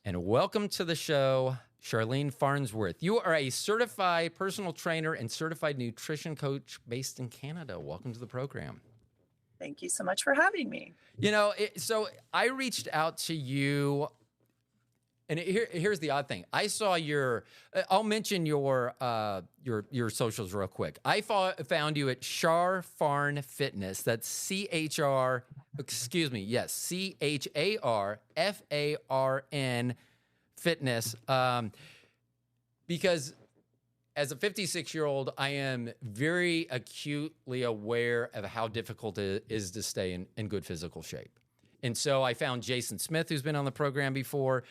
and welcome to the show, Charlene Farnsworth. You are a certified personal trainer and certified nutrition coach based in Canada. Welcome to the program. Thank you so much for having me. So I reached out to you, and here's the odd thing. I saw your. I'll mention your socials real quick. I found you at Char Farn Fitness. That's CHR. Excuse me. Yes, CHARFARN Fitness. Because as a 56-year-old, I am very acutely aware of how difficult it is to stay in good physical shape. And so I found Jason Smith, who's been on the program before,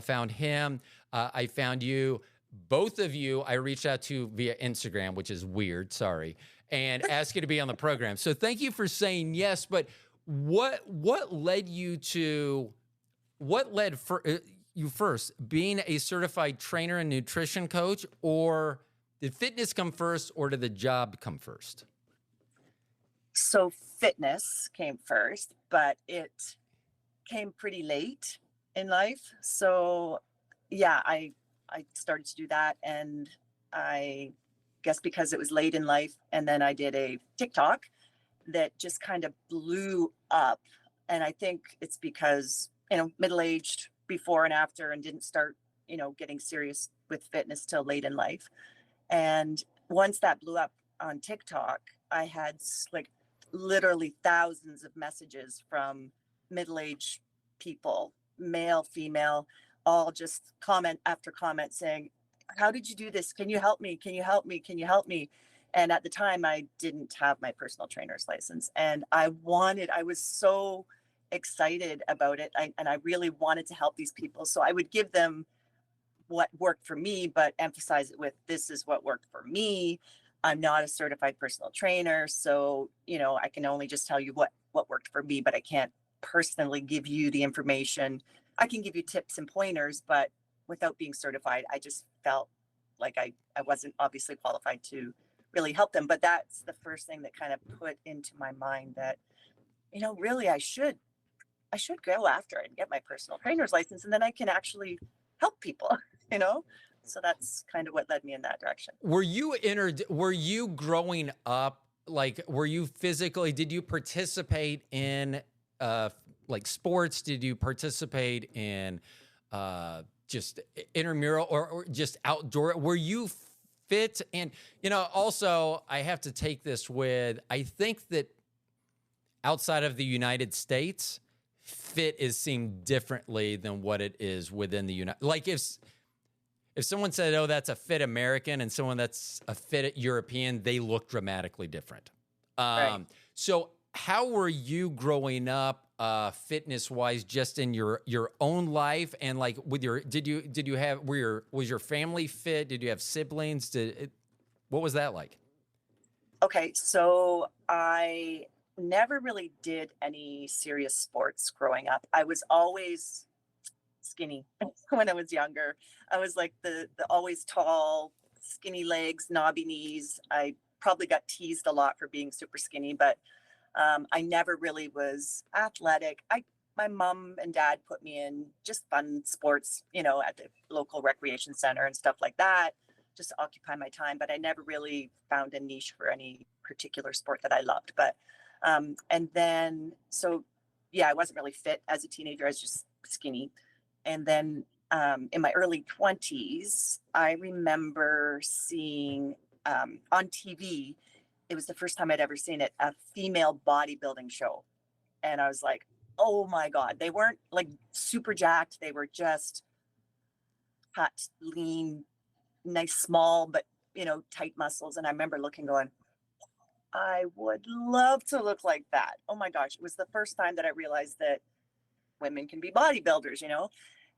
found him. I found you. Both of you I reached out to via Instagram, which is weird, sorry, and asked you to be on the program. So thank you for saying yes. But what led you to, you first, being a certified trainer and nutrition coach, or did fitness come first, or did the job come first? So fitness came first, but it came pretty late in life. So yeah, I started to do that, and I guess because it was late in life, and then I did a TikTok that just kind of blew up. And I think it's because, middle-aged before and after, and didn't start, getting serious with fitness till late in life. And once that blew up on TikTok, I had like literally thousands of messages from middle-aged people, male, female, all just comment after comment saying, how did you do this? Can you help me? Can you help me? Can you help me? And at the time I didn't have my personal trainer's license, and I was so excited about it. And I really wanted to help these people. So I would give them what worked for me, but emphasize it with, this is what worked for me. I'm not a certified personal trainer. So, I can only just tell you what worked for me, but I can't personally give you the information. I can give you tips and pointers, but without being certified, I just felt like I wasn't obviously qualified to really help them. But that's the first thing that kind of put into my mind that, really I should go after it and get my personal trainer's license, and then I can actually help people, So that's kind of what led me in that direction. Were you growing up, like, did you participate in like sports? Did you participate in just intramural or just outdoor? Were you fit? And, also I have to take this with, I think that outside of the United States, fit is seen differently than what it is within the United. Like if someone said, "Oh, that's a fit American," and someone that's a fit European, they look dramatically different. Right. So, how were you growing up, fitness wise, just in your own life, and like with your? Was your family fit? Did you have siblings? What was that like? Okay, so I never really did any serious sports growing up. I was always skinny when I was younger. I was like the always tall, skinny legs, knobby knees. I probably got teased a lot for being super skinny, but I never really was athletic. My mom and dad put me in just fun sports, at the local recreation center and stuff like that, just to occupy my time. But I never really found a niche for any particular sport that I loved. But and then, so yeah, I wasn't really fit as a teenager. I was just skinny. And then in my early 20s, I remember seeing on TV, it was the first time I'd ever seen it, a female bodybuilding show. And I was like, oh my God, they weren't like super jacked. They were just cut, lean, nice, small, but, tight muscles. And I remember looking, going, I would love to look like that. Oh my gosh. It was the first time that I realized that women can be bodybuilders,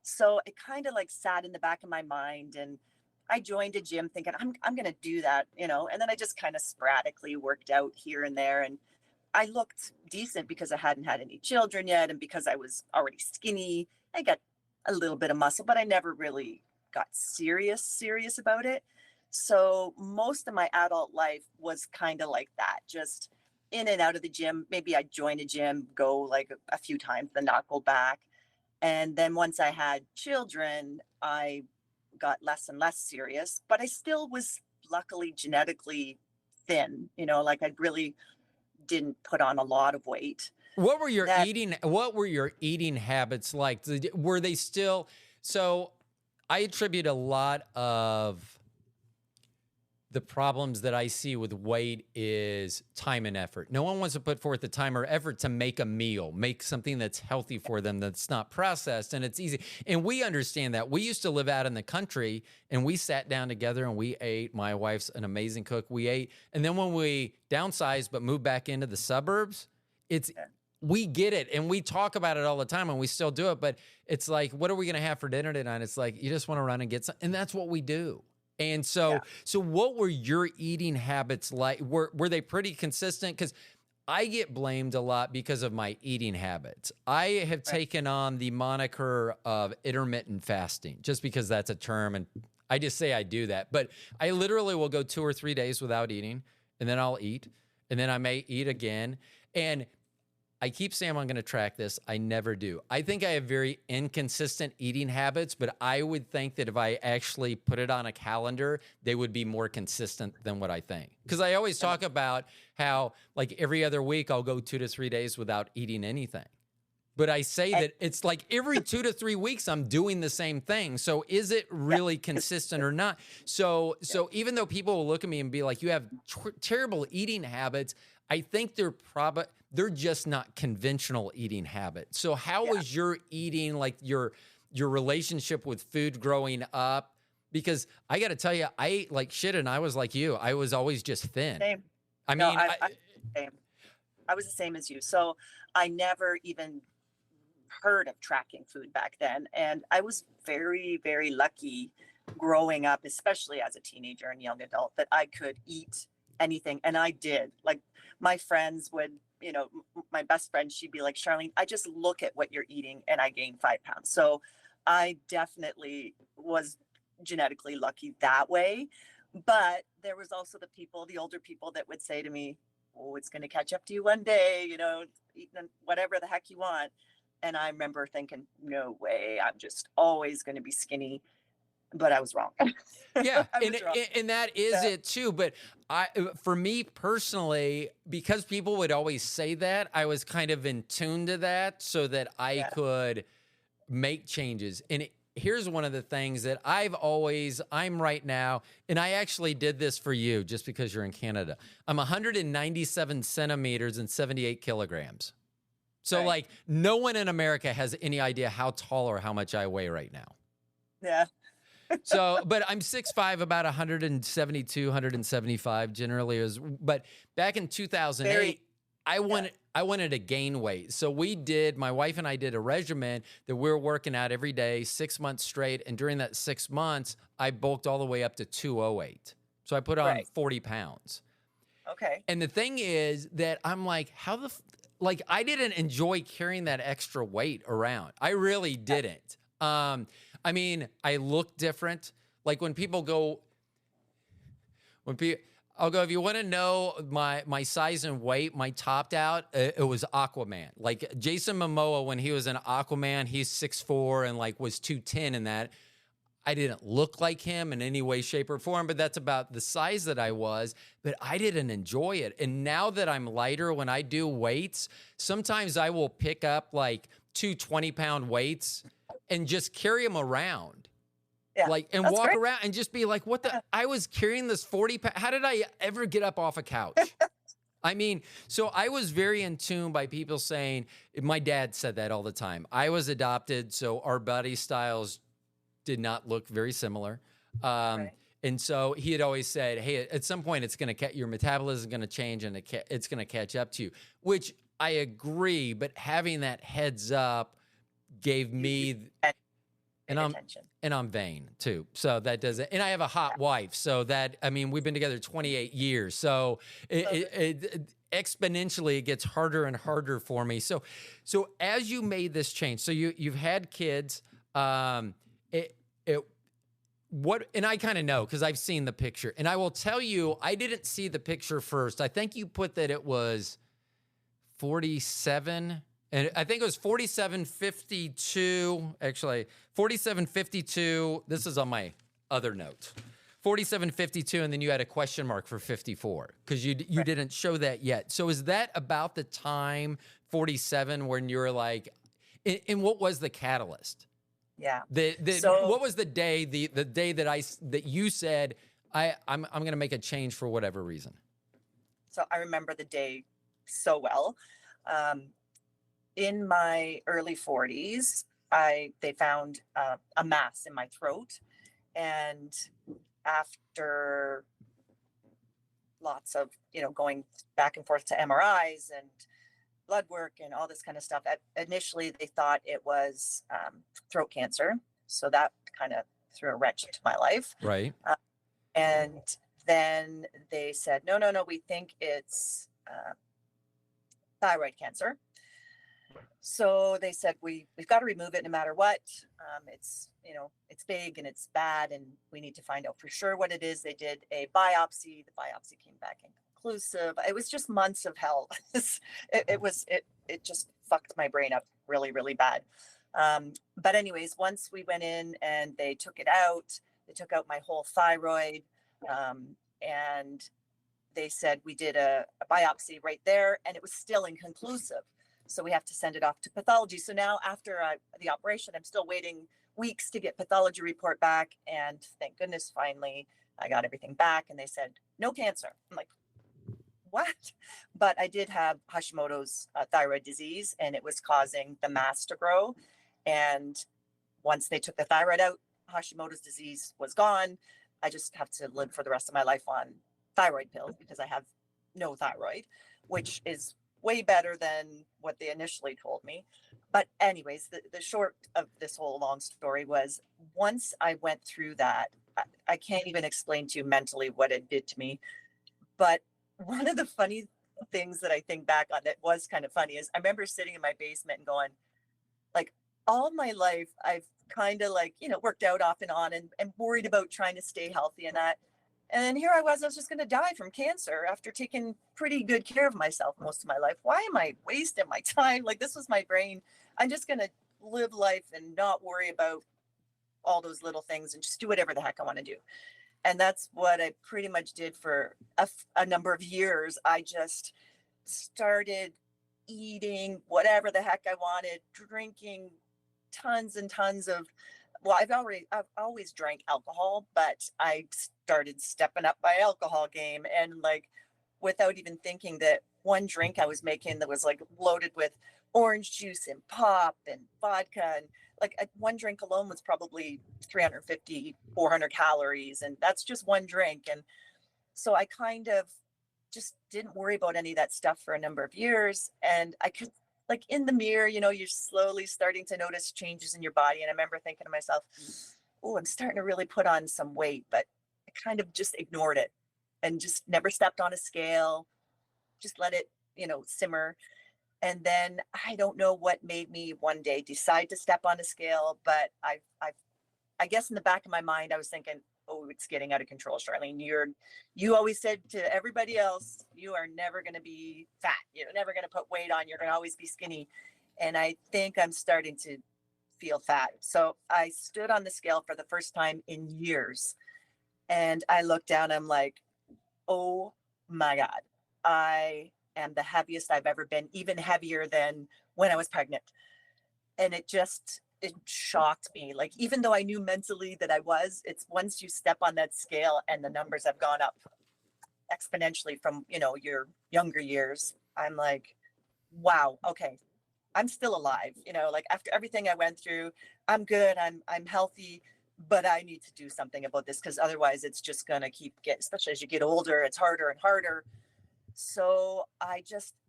So it kind of like sat in the back of my mind, and I joined a gym thinking I'm going to do that, and then I just kind of sporadically worked out here and there. And I looked decent because I hadn't had any children yet. And because I was already skinny, I got a little bit of muscle, but I never really got serious about it. So most of my adult life was kind of like that, just in and out of the gym. Maybe I'd join a gym, go like a few times, then not go back. And then once I had children, I got less and less serious, but I still was luckily genetically thin, like I really didn't put on a lot of weight. That What were your eating habits like? Were they still so I attribute a lot of the problems that I see with weight is time and effort. No one wants to put forth the time or effort to make a meal, make something that's healthy for them, that's not processed, and it's easy. And we understand that. We used to live out in the country, and we sat down together and we ate. My wife's an amazing cook. We ate. And then when we downsized but moved back into the suburbs, we get it. And we talk about it all the time, and we still do it. But it's like, what are we going to have for dinner tonight? It's like, you just want to run and get some. And that's what we do. And so what were your eating habits like? Were they pretty consistent? Because I get blamed a lot because of my eating habits. I have taken on the moniker of intermittent fasting just because that's a term, and I just say I do that. But I literally will go 2 or 3 days without eating, and then I'll eat, and then I may eat again. And I keep saying I'm going to track this. I never do. I think I have very inconsistent eating habits, but I would think that if I actually put it on a calendar, they would be more consistent than what I think. Because I always talk about how, like, every other week I'll go 2 to 3 days without eating anything. But I say that it's like every 2 to 3 weeks I'm doing the same thing. So is it really consistent or not? So even though people will look at me and be like, you have terrible eating habits, I think they're just not conventional eating habits. So how was your eating, like your relationship with food growing up? Because I got to tell you, I ate like shit, and I was like you. I was always just thin. Same. I No, mean, same. I was the same as you. So I never even heard of tracking food back then. And I was very, very lucky growing up, especially as a teenager and young adult, that I could eat anything. And I did. Like, my friends would, my best friend, she'd be like, Charlene, I just look at what you're eating and I gained 5 pounds. So I definitely was genetically lucky that way. But there was also the older people that would say to me, oh, it's going to catch up to you one day, eating whatever the heck you want. And I remember thinking, no way, I'm just always going to be skinny. But I was wrong. Yeah, I was wrong. and that is it too. But for me personally, because people would always say that, I was kind of in tune to that so that I could make changes. And here's one of the things that I'm right now, and I actually did this for you just because you're in Canada. I'm 197 centimeters and 78 kilograms. So like no one in America has any idea how tall or how much I weigh right now. Yeah. So, but I'm 6'5", about 172, 175 generally. But back in 2008, I wanted to gain weight. So my wife and I did a regimen that we were working out every day, 6 months straight. And during that 6 months, I bulked all the way up to 208. So I put on 40 pounds. Okay. And the thing is that I'm like, I didn't enjoy carrying that extra weight around. I really didn't. I mean, I look different. Like I'll go, if you want to know my size and weight, my topped out, it was Aquaman. Like Jason Momoa, when he was an Aquaman, he's 6'4" and like was 210 in that. I didn't look like him in any way, shape, or form, but that's about the size that I was. But I didn't enjoy it. And now that I'm lighter, when I do weights, sometimes I will pick up like 2 20-pound weights and just carry them around. Yeah, and walk around and just be like, what the? I was carrying this 40 pounds. How did I ever get up off a couch? I mean, so I was very in tune by people saying, my dad said that all the time. I was adopted, so our body styles did not look very similar. And so he had always said, hey, at some point your metabolism is going to change and it's going to catch up to you, which I agree. But having that heads up gave me, and I'm vain too. So that does it. And I have a hot wife. So we've been together 28 years. So it exponentially, it gets harder and harder for me. So as you made this change, so you've had kids, and I kind of know because I've seen the picture, and I will tell you, I didn't see the picture first. I think you put that it was 47 And I think it was 4752. Actually, 4752. This is on my other note. 4752, and then you had a question mark for 54 because you Right. didn't show that yet. So is that about the time 47 when you were like, and what was the catalyst? Yeah. What So was the day day that you said I'm going to make a change for whatever reason? so I remember the day so well. Um, in my early 40s, they found a mass in my throat, and after lots of going back and forth to MRIs and blood work and all this kind of stuff, initially they thought it was throat cancer, so that kind of threw a wrench into my life. Right. And then they said, no, no, no, we think it's thyroid cancer. So they said we've got to remove it no matter what. It's it's big and it's bad, and we need to find out for sure what it is. They did a biopsy. The biopsy came back inconclusive. It was just months of hell. It just fucked my brain up really, really bad. But anyways, once we went in and they took it out, they took out my whole thyroid, and they said we did a biopsy right there, and it was still inconclusive. So we have to send it off to pathology. So now after the operation, I'm still waiting weeks to get pathology report back. And thank goodness, finally, I got everything back. And they said, no cancer. I'm like, what? But I did have Hashimoto's thyroid disease, and it was causing the mass to grow. And once they took the thyroid out, Hashimoto's disease was gone. I just have to live for the rest of my life on thyroid pills because I have no thyroid, which is way better than what they initially told me. But anyways, the short of this whole long story was once I went through that, I can't even explain to you mentally what it did to me. But one of the funny things that I think back on that was kind of funny is I remember sitting in my basement and going, like, all my life, I've kind of like, worked out off and on and worried about trying to stay healthy and that. And then here I was just going to die from cancer after taking pretty good care of myself most of my life. Why am I wasting my time? Like, this was my brain. I'm just going to live life and not worry about all those little things and just do whatever the heck I want to do. And that's what I pretty much did for a number of years. I just started eating whatever the heck I wanted, drinking tons and tons of, well, I've always drank alcohol, but I started stepping up my alcohol game, and like without even thinking that one drink I was making that was like loaded with orange juice and pop and vodka, and like one drink alone was probably 350, 400 calories, and that's just one drink. And so I kind of just didn't worry about any of that stuff for a number of years. And I could, like, in the mirror, you're slowly starting to notice changes in your body. And I remember thinking to myself, oh, I'm starting to really put on some weight, but I kind of just ignored it and just never stepped on a scale, just let it, simmer. And then I don't know what made me one day decide to step on a scale, but I guess in the back of my mind, I was thinking, oh, it's getting out of control, Charlene. You always said to everybody else, you are never going to be fat. You're never going to put weight on. You're going to always be skinny. And I think I'm starting to feel fat. So I stood on the scale for the first time in years. And I looked down, I'm like, oh my God, I am the heaviest I've ever been, even heavier than when I was pregnant. And it shocked me. Like, even though I knew mentally that it's once you step on that scale and the numbers have gone up exponentially from, your younger years, I'm like, wow, okay, I'm still alive. Like after everything I went through, I'm good. I'm healthy, but I need to do something about this because otherwise it's just going to especially as you get older, it's harder and harder. So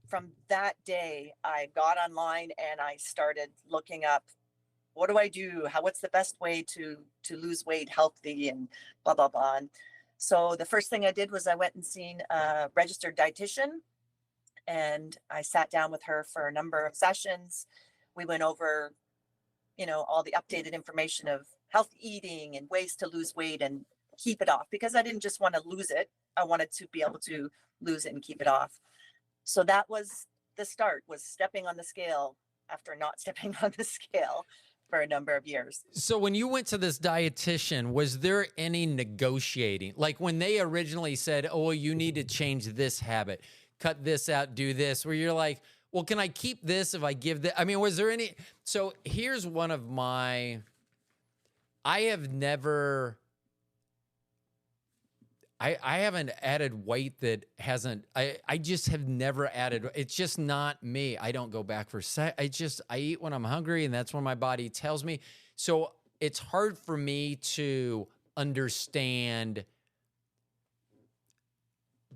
from that day, I got online and I started looking up, what do I do? What's the best way to lose weight healthy and blah, blah, blah. And so the first thing I did was I went and seen a registered dietitian, and I sat down with her for a number of sessions. We went over, all the updated information of healthy eating and ways to lose weight and keep it off, because I didn't just want to lose it. I wanted to be able to lose it and keep it off. So that was the start, was stepping on the scale after not stepping on the scale for a number of years. So when you went to this dietitian, was there any negotiating? Like when they originally said, "Oh, you need to change this habit, cut this out, do this," where you're like, "Well, can I keep this if I give that?" I mean, was there any? So here's one of my. I have never. I haven't added weight that hasn't. I just have never added. It's just not me. I don't go back for I eat when I'm hungry, and that's when my body tells me. So it's hard for me to understand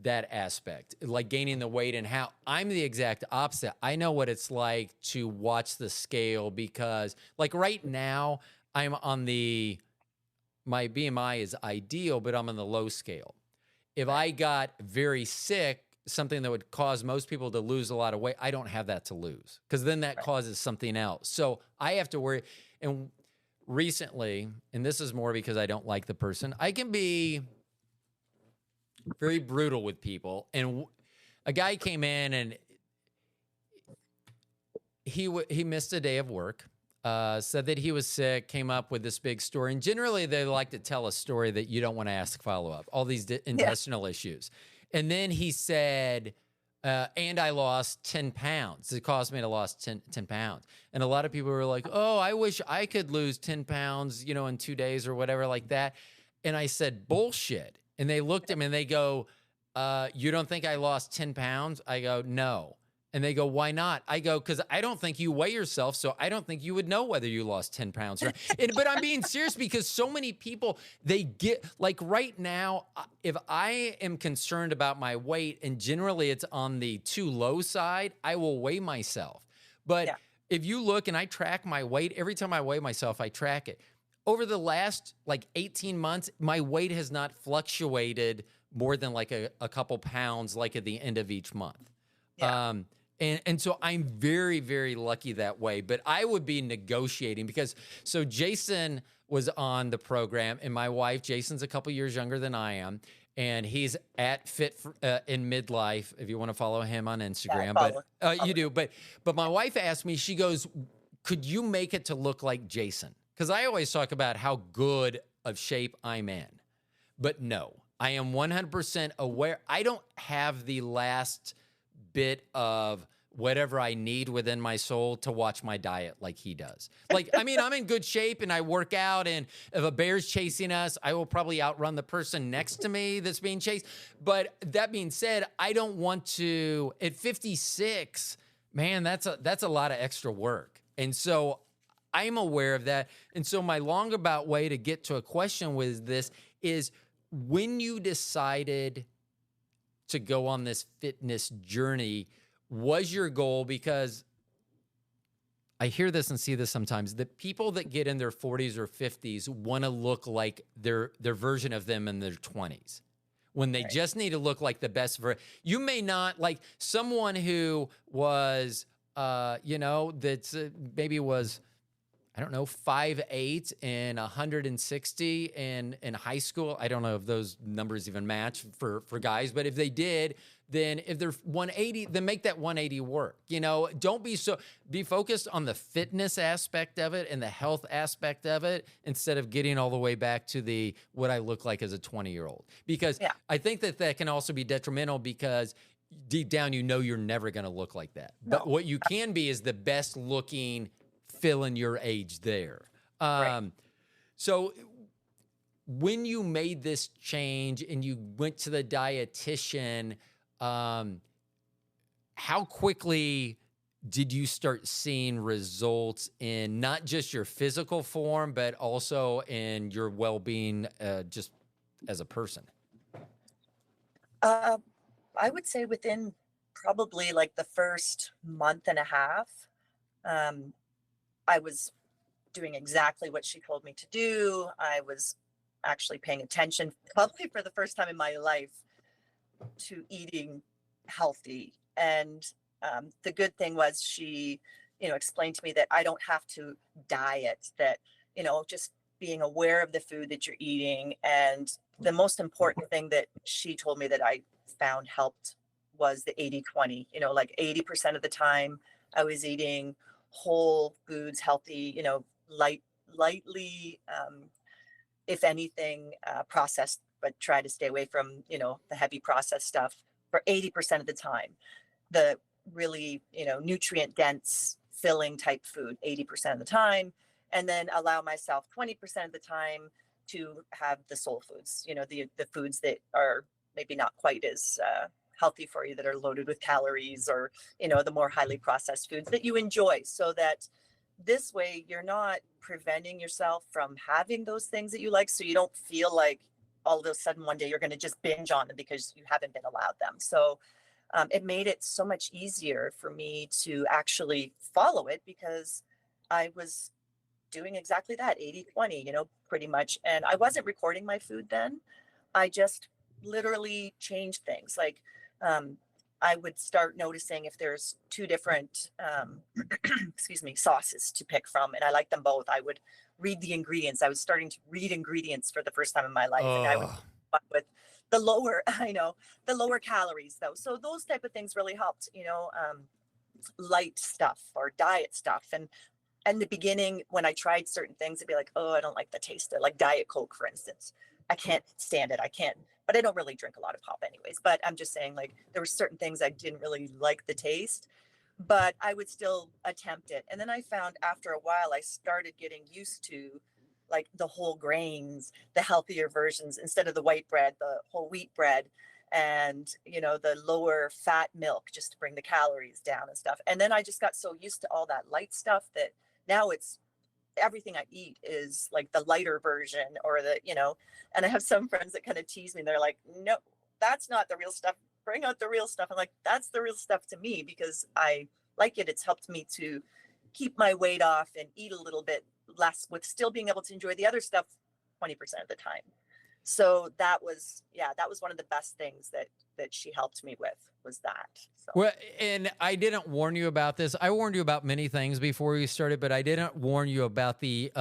that aspect, like gaining the weight, and how I'm the exact opposite. I know what it's like to watch the scale because, like right now, I'm on my BMI is ideal, but I'm on the low scale. If I got very sick, something that would cause most people to lose a lot of weight, I don't have that to lose because then that causes something else. So I have to worry. And recently, and this is more because I don't like the person, I can be very brutal with people. And a guy came in and he missed a day of work. Said that he was sick, came up with this big story. And generally, they like to tell a story that you don't want to ask follow-up, all these intestinal issues. And then he said, and I lost 10 pounds. It caused me to lose 10 pounds. And a lot of people were like, "Oh, I wish I could lose 10 pounds, in 2 days or whatever like that." And I said, "Bullshit." And they looked at me and they go, "You don't think I lost 10 pounds? I go, "No." And they go, "Why not?" I go, "Because I don't think you weigh yourself, so I don't think you would know whether you lost 10 pounds. Or, but I'm being serious because so many people, they get, like right now, if I am concerned about my weight, and generally it's on the too low side, I will weigh myself. But if you look and I track my weight, every time I weigh myself, I track it. Over the last like 18 months, my weight has not fluctuated more than like a couple pounds, like at the end of each month. Yeah. And so I'm very, very lucky that way, but I would be negotiating because, so Jason was on the program and my wife, Jason's a couple years younger than I am, and he's at Fit in Midlife, if you want to follow him on Instagram, but you do. But my wife asked me, she goes, "Could you make it to look like Jason?" Because I always talk about how good of shape I'm in, but no, I am 100% aware. I don't have the last bit of whatever I need within my soul to watch my diet like he does. Like, I mean, I'm in good shape and I work out, and if a bear's chasing us, I will probably outrun the person next to me that's being chased. But that being said, I don't want to, at 56, man, that's a lot of extra work. And so I'm aware of that. And so my longabout way to get to a question with this is, when you decided to go on this fitness journey, was your goal, because I hear this and see this sometimes, the people that get in their 40s or 50s want to look like their version of them in their 20s, when they just need to look like the best you may not, like someone who was that's maybe was, I don't know, 5'8" and 160 in high school. I don't know if those numbers even match for guys, but if they did, then if they're 180, then make that 180 work. Don't be focused on the fitness aspect of it and the health aspect of it, instead of getting all the way back to what I look like as a 20-year-old. Because I think that can also be detrimental, because deep down, you're never going to look like that. No. But what you can be is the best looking, filling your age there. So when you made this change and you went to the dietitian, how quickly did you start seeing results in not just your physical form, but also in your well-being, just as a person? I would say within probably like the first month and a half, I was doing exactly what she told me to do. I was actually paying attention, probably for the first time in my life, to eating healthy. And the good thing was she, explained to me that I don't have to diet, that, just being aware of the food that you're eating. And the most important thing that she told me that I found helped was the 80-20, like 80% of the time I was eating whole foods, healthy, lightly, if anything, processed, but try to stay away from, the heavy processed stuff for 80% of the time. The really, nutrient dense filling type food 80% of the time, and then allow myself 20% of the time to have the soul foods, the foods that are maybe not quite as healthy for you, that are loaded with calories, or the more highly processed foods that you enjoy, so that this way you're not preventing yourself from having those things that you like, so you don't feel like all of a sudden one day you're going to just binge on them because you haven't been allowed them. So it made it so much easier for me to actually follow it, because I was doing exactly that, 80/20, pretty much. And I wasn't recording my food then. I just literally changed things. Like, I would start noticing if there's two different, excuse me, sauces to pick from, and I like them both. I would read the ingredients. I was starting to read ingredients for the first time in my life, and I would Oh, with the lower, the lower calories though. So those type of things really helped, light stuff or diet stuff. And in the beginning, when I tried certain things, it'd be like, oh, I don't like the taste of, like, Diet Coke, for instance. I can't stand it. I can't, but I don't really drink a lot of pop anyways. But I'm just saying, like, there were certain things I didn't really like the taste, but I would still attempt it. And then I found after a while, I started getting used to, like, the whole grains, the healthier versions, instead of the white bread, the whole wheat bread, and, the lower fat milk, just to bring the calories down and stuff. And then I just got so used to all that light stuff that now it's everything I eat is like the lighter version, or and I have some friends that kind of tease me. They're like, no, that's not the real stuff. Bring out the real stuff. I'm like, that's the real stuff to me, because I like it. It's helped me to keep my weight off and eat a little bit less, with still being able to enjoy the other stuff 20% of the time. So that was one of the best things that she helped me with, was that. So. well, and I didn't warn you about this. I warned you about many things before we started, but I didn't warn you about the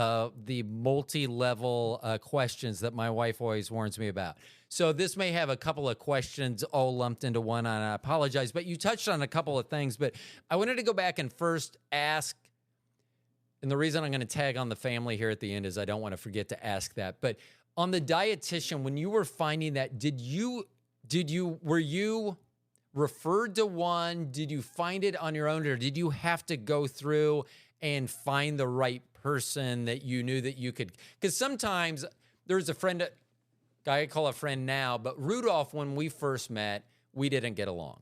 multi-level questions that my wife always warns me about. So this may have a couple of questions all lumped into one, and I apologize, but you touched on a couple of things. But I wanted to go back and first ask, and the reason I'm going to tag on the family here at the end is I don't want to forget to ask that. But on the dietitian, when you were finding that, were you referred to one? Did you find it on your own, or did you have to go through and find the right person that you knew that you could? Because sometimes there's a guy I call a friend now, but Rudolph, when we first met, we didn't get along.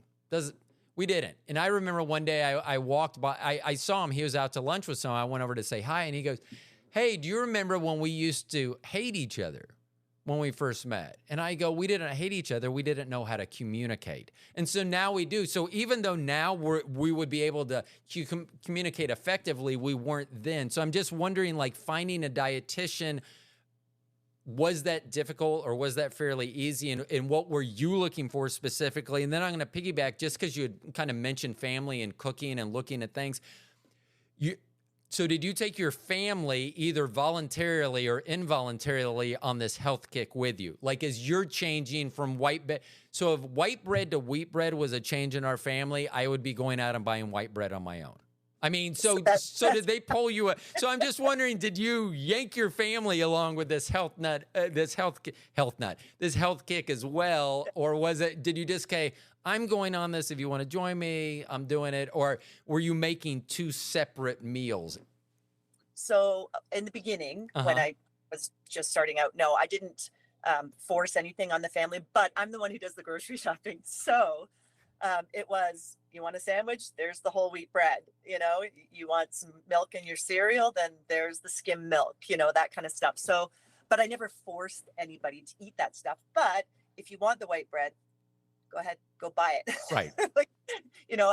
We didn't. And I remember one day I walked by, I saw him, he was out to lunch with someone. I went over to say hi, and he goes, hey, do you remember when we used to hate each other when we first met? And I go, we didn't hate each other. We didn't know how to communicate. And so now we do. So even though now we would be able to communicate effectively, we weren't then. So I'm just wondering, like, finding a dietitian, was that difficult, or was that fairly easy? And what were you looking for specifically? And then I'm going to piggyback, just because you had kind of mentioned family and cooking and looking at things. So did you take your family either voluntarily or involuntarily on this health kick with you? Like, as you're changing from white bread. So if white bread to wheat bread was a change in our family, I would be going out and buying white bread on my own. I mean, so did they pull you? So I'm just wondering, did you yank your family along with this health kick as well? Or did you just say, I'm going on this, if you want to join me, I'm doing it? Or were you making two separate meals? So in the beginning, when I was just starting out, no, I didn't force anything on the family, but I'm the one who does the grocery shopping. So it was, you want a sandwich? There's the whole wheat bread. You want some milk in your cereal? Then there's the skim milk, that kind of stuff. So, but I never forced anybody to eat that stuff. But if you want the white bread, go ahead, go buy it. Right. Like,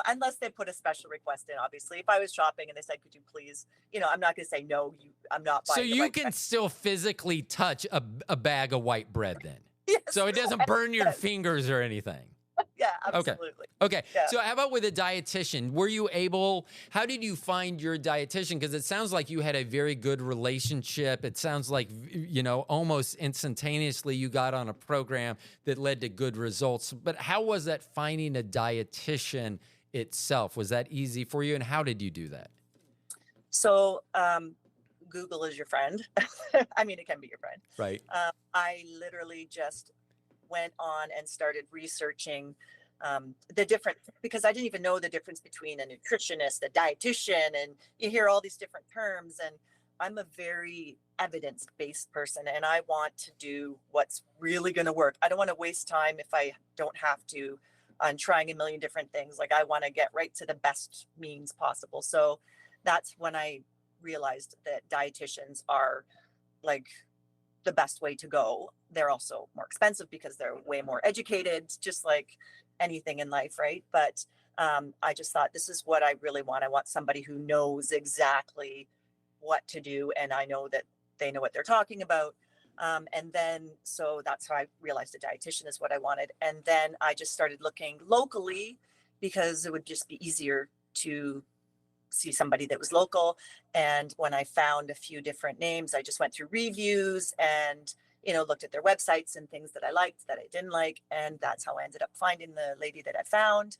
unless they put a special request in, obviously. If I was shopping and they said, could you please, I'm not going to say, no, I'm not buying. So you can still physically touch a bag of white bread then? Yes, so it doesn't burn your fingers or anything? Yeah, absolutely. Okay. Yeah. So how about with a dietitian? How did you find your dietitian? Because it sounds like you had a very good relationship. It sounds like, almost instantaneously you got on a program that led to good results. But how was that finding a dietitian itself? Was that easy for you? And how did you do that? So Google is your friend. I mean, it can be your friend. Right. I literally just went on and started researching the different, because I didn't even know the difference between a nutritionist, a dietitian, and you hear all these different terms. And I'm a very evidence-based person, and I want to do what's really going to work. I don't want to waste time if I don't have to on trying a million different things. Like, I want to get right to the best means possible. So that's when I realized that dietitians are like the best way to go. They're also more expensive because they're way more educated, just like anything in life, right? But I just thought, this is what I really want. I want somebody who knows exactly what to do, and I know that they know what they're talking about. And then, so that's how I realized a dietitian is what I wanted. And then I just started looking locally, because it would just be easier to see somebody that was local. And when I found a few different names, I just went through reviews and, looked at their websites and things that I liked, that I didn't like. And that's how I ended up finding the lady that I found.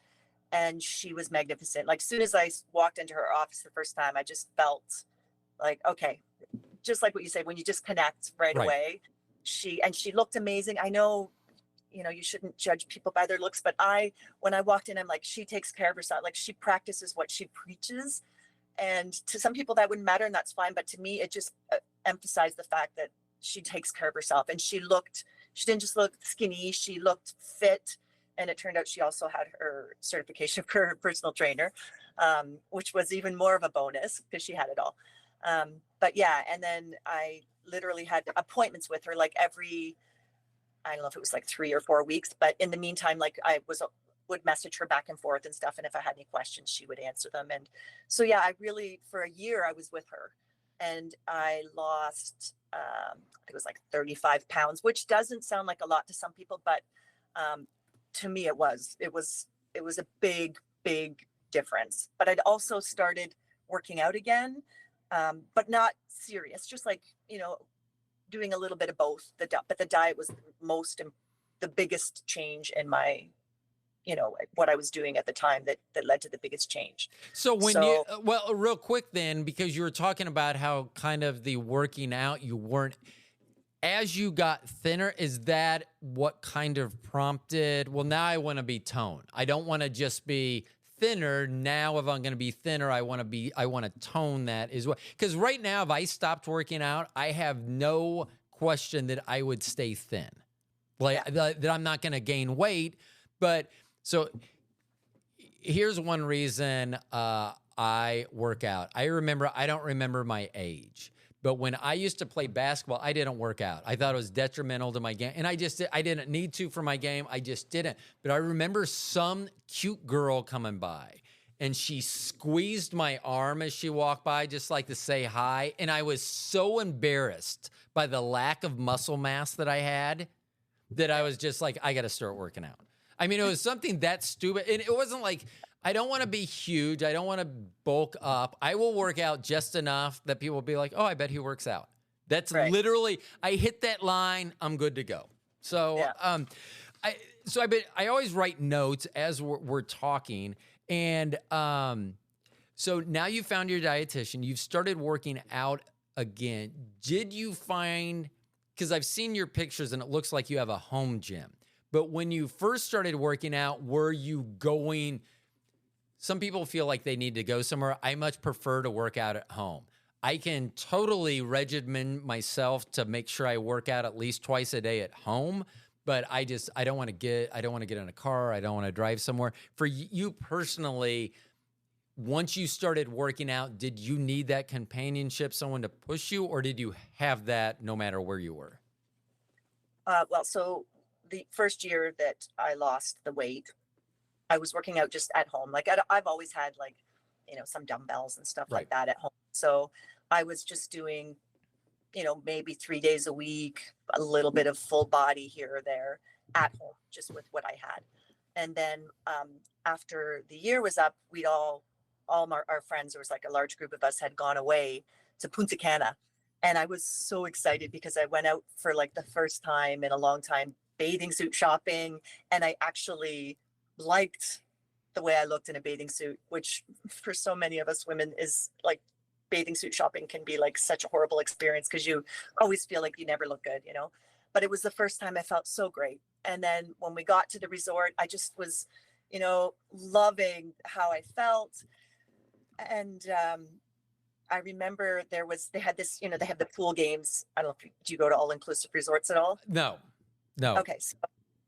And she was magnificent. Like, as soon as I walked into her office the first time, I just felt like, okay, just like what you say, when you just connect right Right. away. She looked amazing. I know, you shouldn't judge people by their looks, but when I walked in, I'm like, she takes care of herself. Like, she practices what she preaches. And to some people that wouldn't matter, and that's fine. But to me, it just emphasized the fact that she takes care of herself. And she didn't just look skinny, she looked fit. And it turned out she also had her certification for her personal trainer, which was even more of a bonus because she had it all. But yeah, and then I literally had appointments with her like every, I don't know if it was like 3 or 4 weeks, but in the meantime, like, would message her back and forth and stuff. And if I had any questions, she would answer them. And so, yeah, I really, for a year, I was with her, and I lost, I think it was like 35 pounds, which doesn't sound like a lot to some people, but to me, it was a big, big difference. But I'd also started working out again, but not serious, just like, doing a little bit of both. But the diet was the biggest change in my, what I was doing at the time that led to the biggest change. So So well, real quick then, because you were talking about how kind of the working out, you weren't, as you got thinner, is that what kind of prompted, well, now I want to be toned. I don't want to just be thinner. Now, if I'm going to be thinner, I want to tone that as well. Because right now, if I stopped working out, I have no question that I would stay thin. Like, yeah. that I'm not going to gain weight. But so here's one reason I work out. I don't remember my age. But when I used to play basketball, I didn't work out. I thought it was detrimental to my game. And I didn't need to for my game. I just didn't. But I remember some cute girl coming by, and she squeezed my arm as she walked by, just like to say hi. And I was so embarrassed by the lack of muscle mass that I had that I was just like, I got to start working out. I mean, it was something that stupid. And it wasn't like, I don't want to be huge. I don't want to bulk up. I will work out just enough that people will be like, oh, I bet he works out. That's Right. literally, I hit that line, I'm good to go. So, Yeah. I always write notes as we're talking. And so now you found your dietitian, you've started working out again. Did you find, because I've seen your pictures and it looks like you have a home gym, but when you first started working out, were you going, some people feel like they need to go somewhere. I much prefer to work out at home. I can totally regimen myself to make sure I work out at least twice a day at home, but I don't want to get in a car. I don't want to drive somewhere. For you personally, once you started working out, did you need that companionship, someone to push you, or did you have that no matter where you were? Well, so the first year that I lost the weight, I was working out just at home. Like, I've always had, like, some dumbbells and stuff Right. like that at home. So I was just doing, maybe 3 days a week, a little bit of full body here or there at home, just with what I had. And then after the year was up, our friends, there was like a large group of us, had gone away to Punta Cana. And I was so excited because I went out for like the first time in a long time, bathing suit shopping. And I actually liked the way I looked in a bathing suit, which for so many of us women is like bathing suit shopping can be like such a horrible experience because you always feel like you never look good, but it was the first time I felt so great. And then when we got to the resort, I just was, loving how I felt. And I remember they had this, they have the pool games. I don't know do you go to all inclusive resorts at all? No, no. Okay. So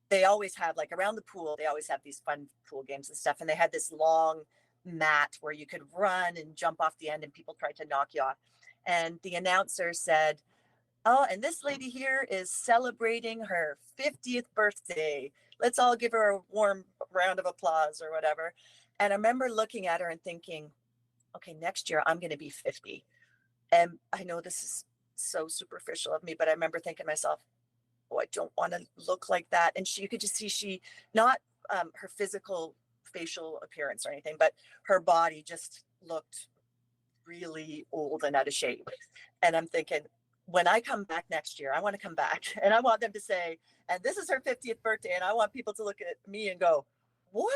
they always have, like, around the pool, they always have these fun pool games and stuff. And they had this long mat where you could run and jump off the end and people tried to knock you off. And the announcer said, "Oh, and this lady here is celebrating her 50th birthday. Let's all give her a warm round of applause," or whatever. And I remember looking at her and thinking, okay, next year I'm going to be 50. And I know this is so superficial of me, but I remember thinking to myself, oh, I don't want to look like that. And you could just see not her physical facial appearance or anything, but her body just looked really old and out of shape. And I'm thinking, when I come back next year, I want to come back and I want them to say, and this is her 50th birthday. And I want people to look at me and go, what?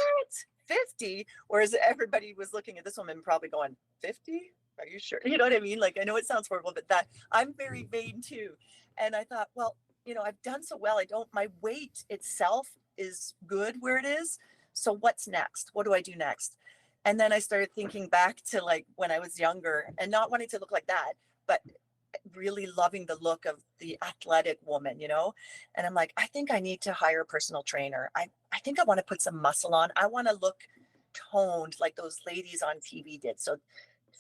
50? Whereas everybody was looking at this woman probably going, 50? Are you sure? You know what I mean? Like, I know it sounds horrible, but that I'm very vain too. And I thought, well, I've done so well. My weight itself is good where it is. So what's next? What do I do next? And then I started thinking back to, like, when I was younger and not wanting to look like that, but really loving the look of the athletic woman, and I'm like, I think I need to hire a personal trainer. I think I want to put some muscle on. I want to look toned like those ladies on TV did. So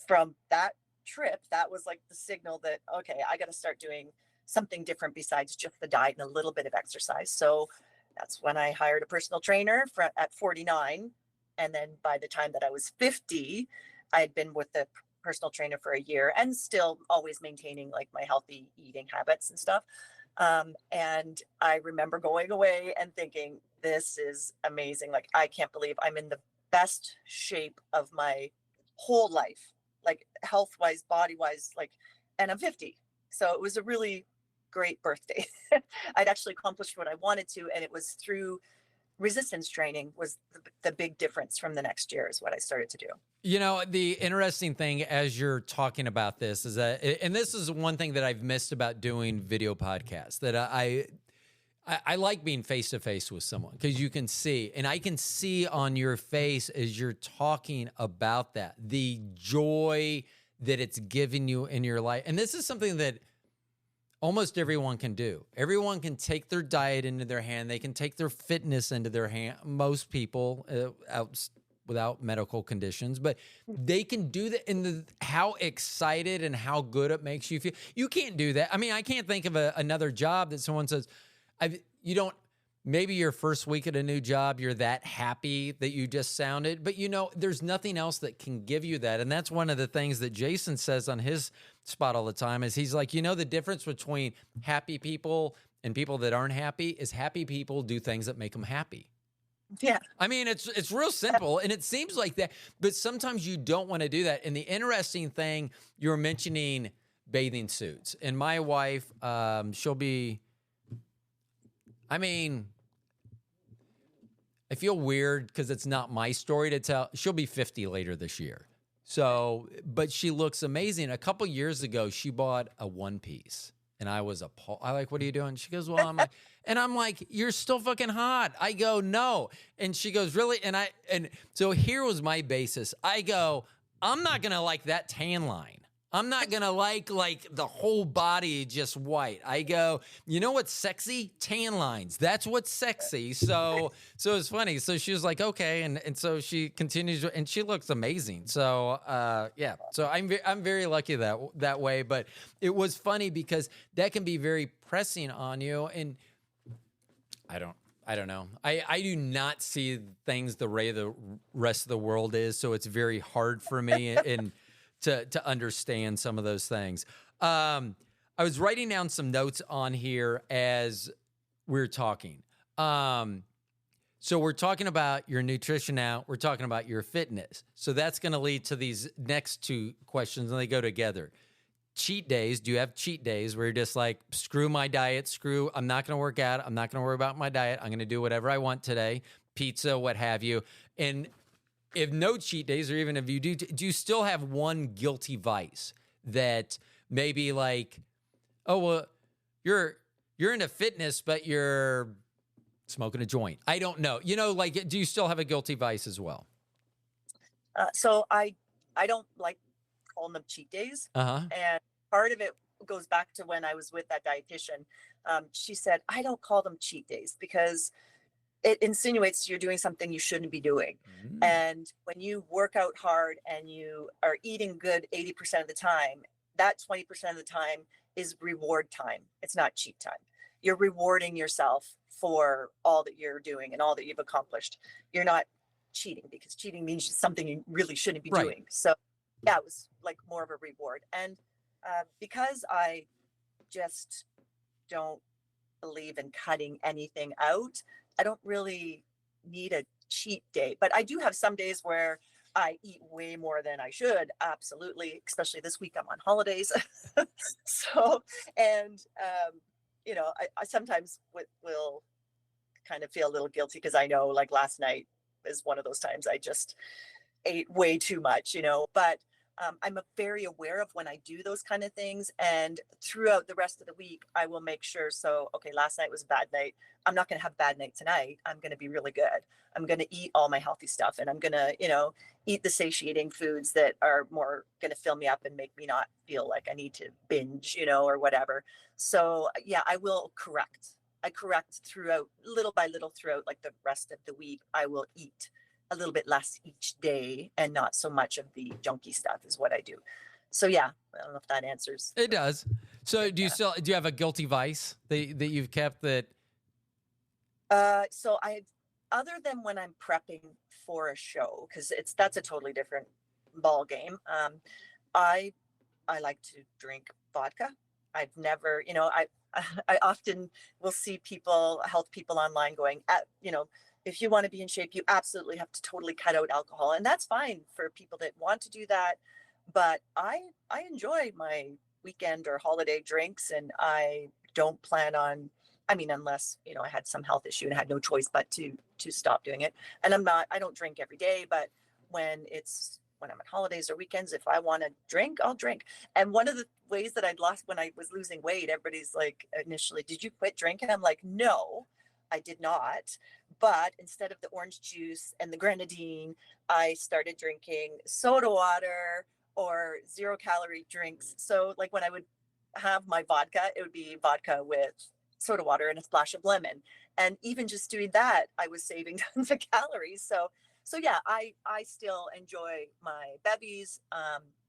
from that trip, that was like the signal that, okay, I got to start doing something different besides just the diet and a little bit of exercise. So that's when I hired a personal trainer at 49. And then by the time that I was 50, I had been with the personal trainer for a year and still always maintaining, like, my healthy eating habits and stuff. And I remember going away and thinking, this is amazing. Like, I can't believe I'm in the best shape of my whole life, like, health wise, body wise, like, and I'm 50. So it was a really great birthday. I'd actually accomplished what I wanted to. And it was through resistance training was the big difference from the next year is what I started to do. The interesting thing as you're talking about this is that, and this is one thing that I've missed about doing video podcasts, that I like being face to face with someone because you can see, and I can see on your face as you're talking about that, the joy that it's giving you in your life. And this is something that almost everyone can do. Everyone can take their diet into their hand. They can take their fitness into their hand. Most people without medical conditions, but they can do that. And how excited and how good it makes you feel. You can't do that. I mean, I can't think of another job that someone says, maybe your first week at a new job, you're that happy that you just sounded, but there's nothing else that can give you that. And that's one of the things that Jason says on his spot all the time is he's like, the difference between happy people and people that aren't happy is happy people do things that make them happy. Yeah. I mean, it's real simple and it seems like that, but sometimes you don't want to do that. And the interesting thing, you're mentioning bathing suits, and my wife, she'll be, I feel weird because it's not my story to tell. She'll be 50 later this year. So, but she looks amazing. A couple years ago, she bought a one piece and I was appalled. I like, what are you doing? She goes, well, I'm like, you're still fucking hot. I go, no. And she goes, really? And so here was my basis. I go, I'm not going to like that tan line. I'm not going to like the whole body just white. I go, you know what's sexy? Tan lines. That's what's sexy. So it's funny. So she was like, okay. And so she continues and she looks amazing. So, yeah. So I'm very lucky that way, but it was funny because that can be very pressing on you. And I don't know. I do not see things the way the rest of the world is. So it's very hard for me and to understand some of those things. I was writing down some notes on here as we're talking. So we're talking about your nutrition now. We're talking about your fitness. So that's going to lead to these next two questions, and they go together. Cheat days. Do you have cheat days where you're just like, screw my diet, I'm not going to work out. I'm not going to worry about my diet. I'm going to do whatever I want today. Pizza, what have you. And if no cheat days, or even if you do you still have one guilty vice that maybe like, oh, well, you're into fitness, but you're smoking a joint. I don't know. Like, do you still have a guilty vice as well? So I don't like calling them cheat days, Uh-huh. and part of it goes back to when I was with that dietitian. She said I don't call them cheat days because it insinuates you're doing something you shouldn't be doing. Mm. And when you work out hard and you are eating good 80% of the time, that 20% of the time is reward time. It's not cheat time. You're rewarding yourself for all that you're doing and all that you've accomplished. You're not cheating, because cheating means something you really shouldn't be Right. doing. So, yeah, it was like more of a reward. And because I just don't believe in cutting anything out, I don't really need a cheat day. But I do have some days where I eat way more than I should. Absolutely. Especially this week, I'm on holidays. So, and, I sometimes will kind of feel a little guilty because I know, like, last night is one of those times I just ate way too much, but I'm very aware of when I do those kind of things. And throughout the rest of the week, I will make sure. So, okay, last night was a bad night. I'm not going to have a bad night tonight. I'm going to be really good. I'm going to eat all my healthy stuff, and I'm going to, eat the satiating foods that are more going to fill me up and make me not feel like I need to binge, or whatever. So, yeah, I correct throughout, little by little, throughout like the rest of the week. I will eat a little bit less each day and not so much of the junky stuff is what I do. So, yeah, I don't know if that answers. It does. So do Yeah. you have a guilty vice that you've kept that? So other than when I'm prepping for a show, because that's a totally different ball game. I I like to drink vodka. I've never, I often will see health people online going, if you want to be in shape, you absolutely have to totally cut out alcohol. And that's fine for people that want to do that. But I enjoy my weekend or holiday drinks, and I don't plan on, I mean, unless, I had some health issue and I had no choice but to stop doing it. And I don't drink every day, but when I'm on holidays or weekends, if I want to drink, I'll drink. And one of the ways that I'd lost when I was losing weight, everybody's like, initially, did you quit drinking? I'm like, no, I did not. But instead of the orange juice and the grenadine, I started drinking soda water or 0-calorie drinks. So, like, when I would have my vodka, it would be vodka with soda water and a splash of lemon. And even just doing that, I was saving tons of calories. So yeah, I still enjoy my bevies.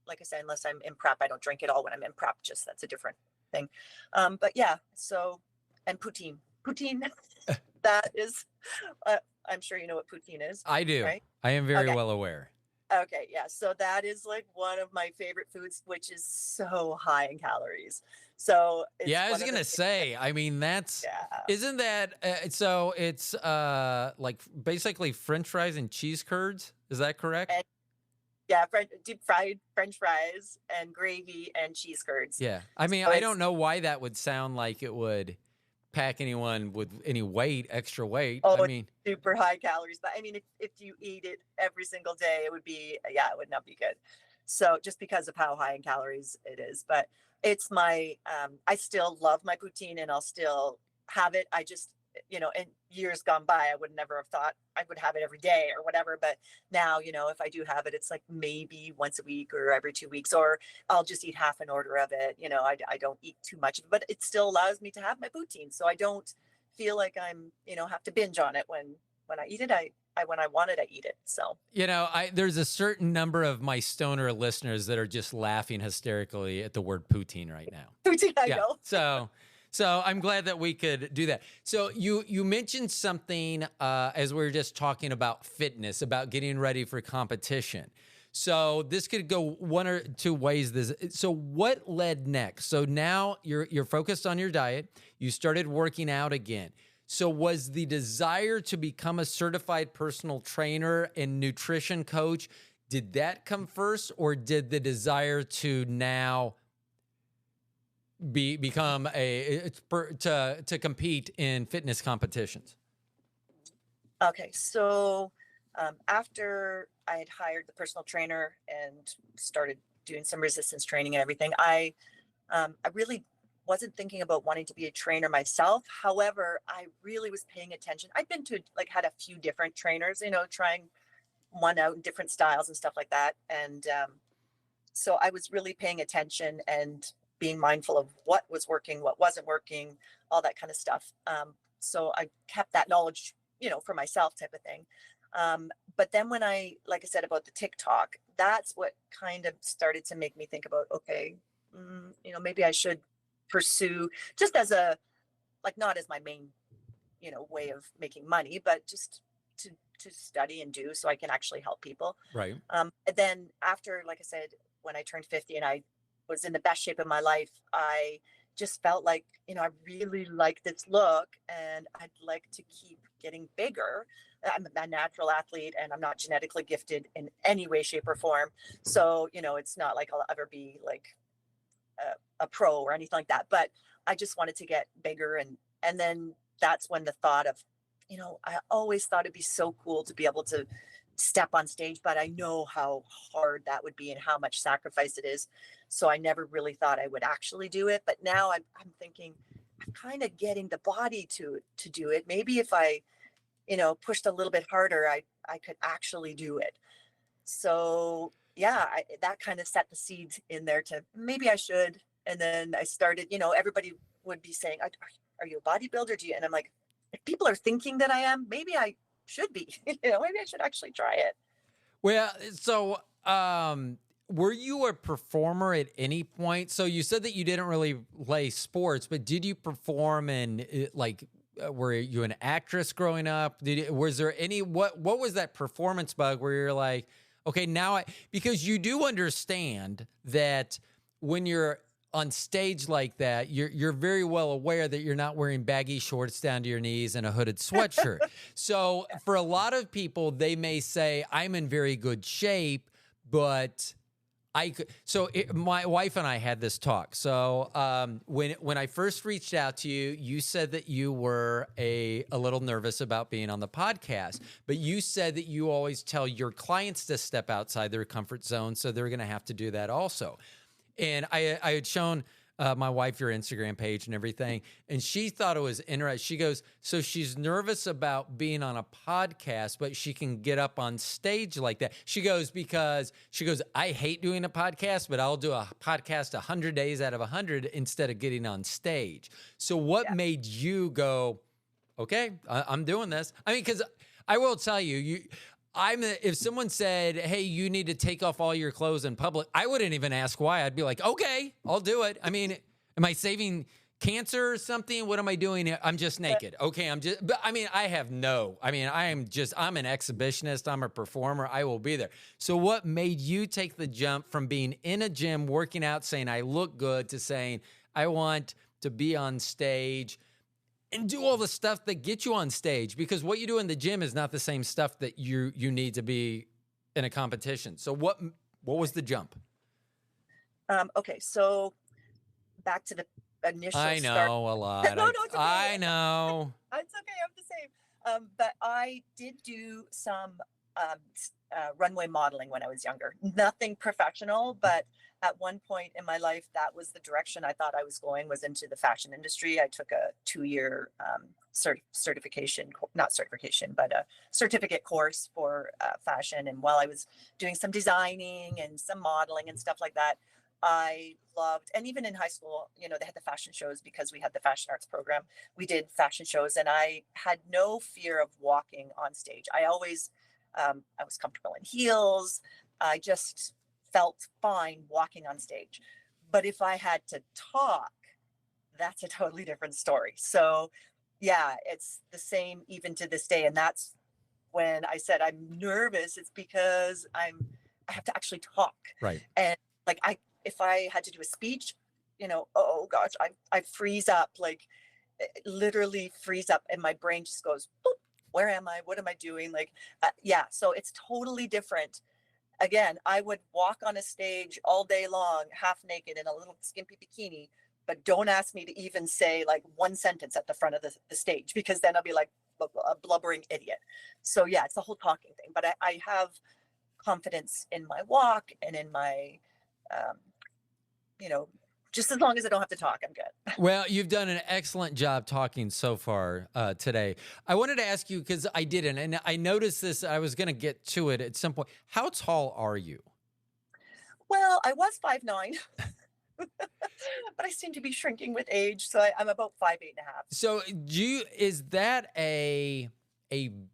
Like I said, unless I'm in prep, I don't drink at all when I'm in prep. Just that's a different thing. But yeah, so, and poutine, that is, I'm sure you know what poutine is, I do. right? I am very Okay. well aware. Okay, yeah. So that is like one of my favorite foods, which is so high in calories. So it's Yeah, I was one of the gonna say. I mean, yeah. isn't that so? It's like basically French fries and cheese curds. Is that correct? And yeah, deep fried French fries and gravy and cheese curds. Yeah. I mean, So I it's don't know why that would sound like it would pack anyone with any extra weight. I Oh, it's mean, super high calories. But I mean, if you eat it every single day, it would be, yeah, it would not be good. So just because of how high in calories it is, but it's I still love my poutine and I'll still have it. I just, in years gone by, I would never have thought I would have it every day or whatever. But now, if I do have it, it's like maybe once a week or every 2 weeks, or I'll just eat half an order of it. I don't eat too much, but it still allows me to have my poutine. So I don't feel like I'm, have to binge on it when I eat it. I when I want it, I eat it. So there's a certain number of my stoner listeners that are just laughing hysterically at the word poutine right now. poutine, I Yeah. know. So I'm glad that we could do that. So you mentioned something as we were just talking about fitness, about getting ready for competition. So this could go one or two ways. So what led next? So now you're focused on your diet. You started working out again. So was the desire to become a certified personal trainer and nutrition coach, did that come first, or did the desire to now become to compete in fitness competitions? Okay, so After I had hired the personal trainer and started doing some resistance training and everything, I really wasn't thinking about wanting to be a trainer myself. However, I really was paying attention. I've been to like had a few different trainers, trying one out in different styles and stuff like that. And so I was really paying attention and being mindful of what was working, what wasn't working, all that kind of stuff. So I kept that knowledge, for myself type of thing. But then when like I said about the TikTok, that's what kind of started to make me think about, okay, maybe I should pursue just as like not as my main, way of making money, but just to study and do so I can actually help people. Right. And then after, like I said, when I turned 50 and I was in the best shape of my life, I just felt like, I really like this look and I'd like to keep getting bigger. I'm a natural athlete and I'm not genetically gifted in any way, shape, or form. So, it's not like I'll ever be like a pro or anything like that. But I just wanted to get bigger. And then that's when the thought of, I always thought it'd be so cool to be able to step on stage, but I know how hard that would be and how much sacrifice it is. So I never really thought I would actually do it. But now I'm thinking I'm kind of getting the body to do it. Maybe if I, pushed a little bit harder, I could actually do it. So yeah, that kind of set the seeds in there to maybe I should. And then I started, everybody would be saying, are you a bodybuilder? Do you? And I'm like, if people are thinking that I am, maybe I should be, maybe I should actually try it. Well, so were you a performer at any point? So you said that you didn't really play sports, but did you perform in were you an actress growing up? Was there any, what was that performance bug where you're like, okay, because you do understand that when you're on stage like that, you're very well aware that you're not wearing baggy shorts down to your knees and a hooded sweatshirt. So for a lot of people, they may say, I'm in very good shape, but I could. So my wife and I had this talk. So when I first reached out to you, you said that you were a little nervous about being on the podcast, but you said that you always tell your clients to step outside their comfort zone, so they're going to have to do that also. And I had shown my wife your Instagram page and everything, and she thought it was interesting. She goes, so she's nervous about being on a podcast, but she can get up on stage like that. She goes, I hate doing a podcast, but I'll do a podcast 100 days out of 100 instead of getting on stage. So what made you go, okay, I'm doing this? I mean, because I will tell you, if someone said, hey, you need to take off all your clothes in public, I wouldn't even ask why. I'd be like, okay, I'll do it. I mean, am I saving cancer or something? What am I doing? I'm just naked. Okay, I'm an exhibitionist. I'm a performer. I will be there. So what made you take the jump from being in a gym, working out, saying I look good, to saying I want to be on stage and do all the stuff that gets you on stage? Because what you do in the gym is not the same stuff that you need to be in a competition. So what was the jump? Okay, so back to the initial I know start. a lot. No, it's okay. I know. It's okay. I'm the same. But I did do some runway modeling when I was younger. Nothing professional, but at one point in my life, that was the direction I thought I was going, was into the fashion industry. I took a 2-year certificate course for fashion. And while I was doing some designing and some modeling and stuff like that, I loved, and even in high school, they had the fashion shows because we had the fashion arts program. We did fashion shows and I had no fear of walking on stage. I always, I was comfortable in heels. I just felt fine walking on stage. But if I had to talk, that's a totally different story. So yeah, it's the same even to this day. And that's when I said I'm nervous, it's because I have to actually talk. Right. And like if I had to do a speech, oh gosh, I freeze up, like literally freeze up, and my brain just goes, boop, where am I? What am I doing? Like, so it's totally different. Again, I would walk on a stage all day long, half naked in a little skimpy bikini, but don't ask me to even say like one sentence at the front of the stage, because then I'll be like a blubbering idiot. So yeah, it's the whole talking thing. But I have confidence in my walk and in my, um, you know, just as long as I don't have to talk, I'm good. Well, you've done an excellent job talking so far today. I wanted to ask you, because I didn't, and I noticed this, I was going to get to it at some point. How tall are you? Well, I was 5'9", but I seem to be shrinking with age. So I'm about 5'8.5". So is that a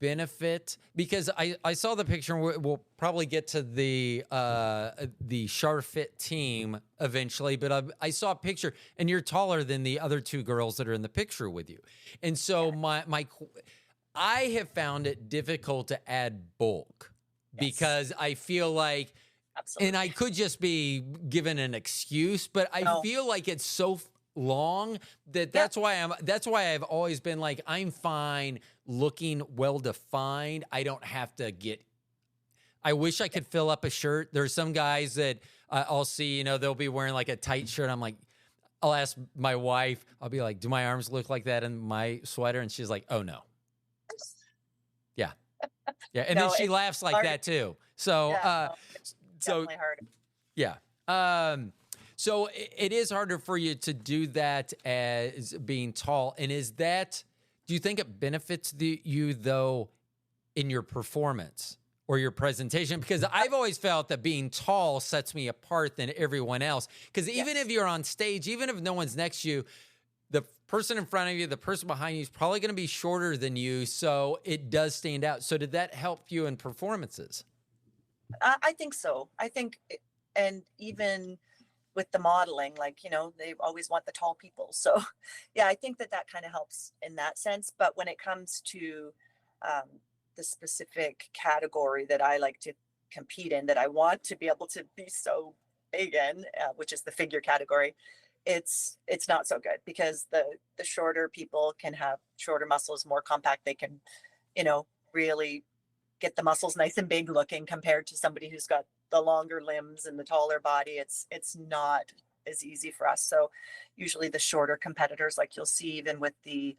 benefit? Because I saw the picture, and we'll probably get to the SharFit team eventually, but I saw a picture, and you're taller than the other two girls that are in the picture with you. And so I have found it difficult to add bulk, because I feel like, Absolutely. and I could just be given an excuse, but I feel like it's so long that's why I've always been like, I'm fine looking well defined. I don't have to I wish I could fill up a shirt. There's some guys that I'll see, they'll be wearing like a tight shirt. I'm like, I'll ask my wife, I'll be like, do my arms look like that in my sweater? And she's like, oh no. Yeah. Yeah. And then she laughs like that too. So, definitely hard. Yeah. So it is harder for you to do that as being tall. And do you think it benefits you though in your performance or your presentation? Because I've always felt that being tall sets me apart than everyone else. Because even if you're on stage, even if no one's next to you, the person in front of you, the person behind you is probably going to be shorter than you. So it does stand out. So did that help you in performances? I think so. And even with the modeling, like, they always want the tall people. So yeah, I think that kind of helps in that sense. But when it comes to the specific category that I like to compete in, that I want to be able to be so big in, which is the figure category, it's not so good, because the shorter people can have shorter muscles, more compact. They can, really get the muscles nice and big looking, compared to somebody who's got the longer limbs and the taller body. It's not as easy for us. So usually the shorter competitors, like you'll see even with the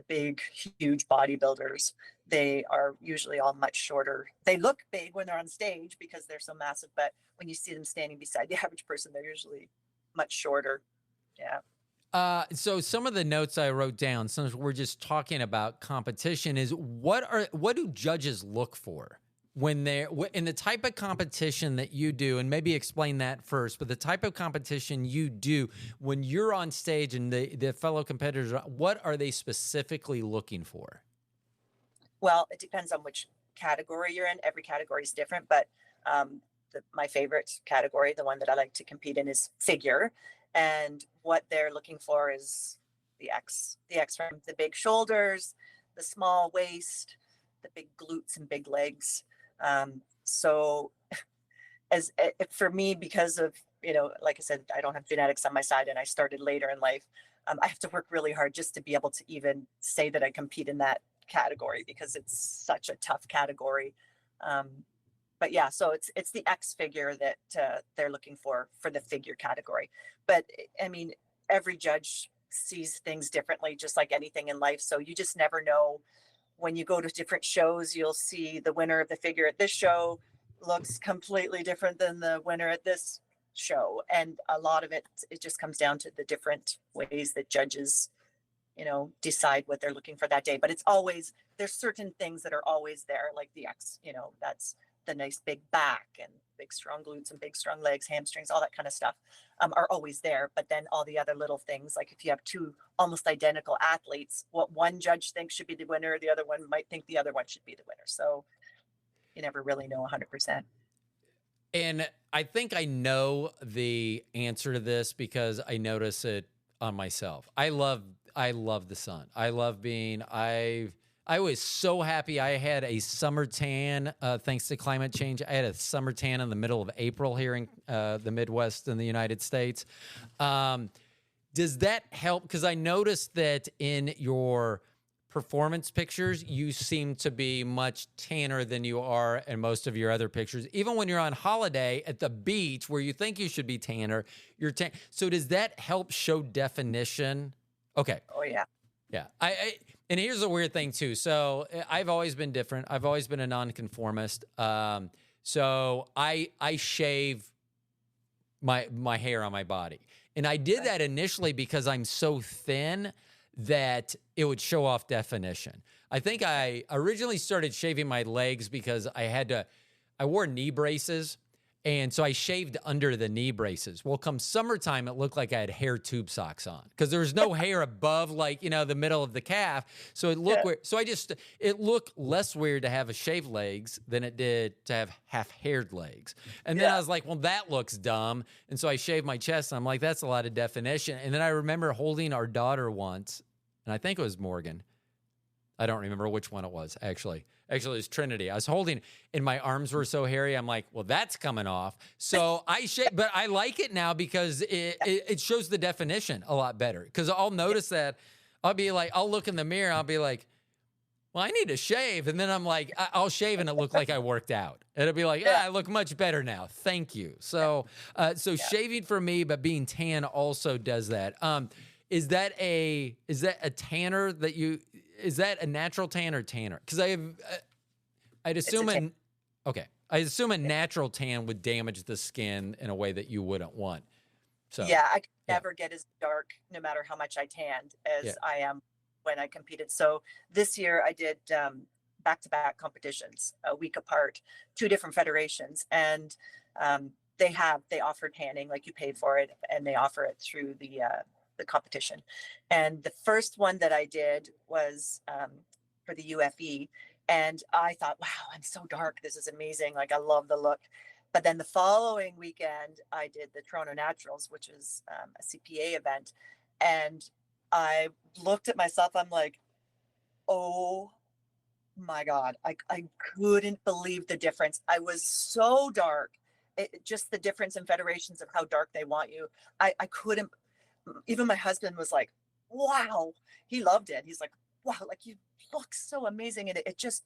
big, huge bodybuilders, they are usually all much shorter. They look big when they're on stage because they're so massive, but when you see them standing beside the average person, they're usually much shorter. Yeah. So some of the notes I wrote down, since we're just talking about competition, is what do judges look for when they're in the type of competition that you do? And maybe explain that first, but the type of competition you do when you're on stage and the fellow competitors, what are they specifically looking for? Well, it depends on which category you're in. Every category is different, but my favorite category, the one that I like to compete in, is figure. And what they're looking for is the X from the big shoulders, the small waist, the big glutes and big legs. So for me, because of, like I said, I don't have genetics on my side, and I started later in life. I have to work really hard just to be able to even say that I compete in that category, because it's such a tough category. But yeah, so it's the X figure that they're looking for the figure category. But I mean, every judge sees things differently, just like anything in life. So you just never know. When you go to different shows, you'll see the winner of the figure at this show looks completely different than the winner at this show. And a lot of it just comes down to the different ways that judges, decide what they're looking for that day. But there's certain things that are always there, like the X, that's the nice big back and big strong glutes and big strong legs, hamstrings, all that kind of stuff are always there. But then all the other little things, like if you have two almost identical athletes, what one judge thinks should be the winner, the other one might think the other one should be the winner. So you never really know 100%. And I think I know the answer to this because I notice it on myself. I love the sun. I was so happy I had a summer tan thanks to climate change. I had a summer tan in the middle of April here in the Midwest in the United States. Does that help? Because I noticed that in your performance pictures, you seem to be much tanner than you are in most of your other pictures. Even when you're on holiday at the beach where you think you should be tanner, you're tan. So does that help show definition? Okay. Oh yeah. Yeah. And here's a weird thing too. So I've always been different. I've always been a nonconformist. So I shave my hair on my body. And I did that initially because I'm so thin that it would show off definition. I think I originally started shaving my legs because I wore knee braces. And so I shaved under the knee braces. Well, come summertime, it looked like I had hair tube socks on because there was no hair above, like, the middle of the calf. So it looked weird. So it looked less weird to have a shaved legs than it did to have half-haired legs. And then I was like, well, that looks dumb. And so I shaved my chest, and I'm like, that's a lot of definition. And then I remember holding our daughter once, and I think it was Morgan. I don't remember which one it was, actually. Actually, it was Trinity. I was holding, and my arms were so hairy. I'm like, well, that's coming off. So but I like it now because it shows the definition a lot better. Because I'll notice that I'll look in the mirror. I'll be like, well, I need to shave. And then I'm like, I'll shave and it look like I worked out. It'll be like, I look much better now. Thank you. So, shaving for me, but being tan also does that. Is that a tanner that you? Is that a natural tan or tanner? Because I'd assume I assume a natural tan would damage the skin in a way that you wouldn't want. So Yeah, I could never get as dark, no matter how much I tanned, as I am when I competed. So this year I did back-to-back competitions, a week apart, 2 different federations, and they offer tanning, like you pay for it, and they offer it through the competition. And the first one that I did was for the UFE, and I thought, wow, I'm so dark, this is amazing, like I love the look. But then the following weekend I did the Toronto Naturals, which is a CPA event, and I looked at myself, I'm like, oh my God, I couldn't believe the difference. I was so dark. Just the difference in federations of how dark they want you. I couldn't. Even my husband was like, wow, he loved it. He's like, wow, like you look so amazing. And it just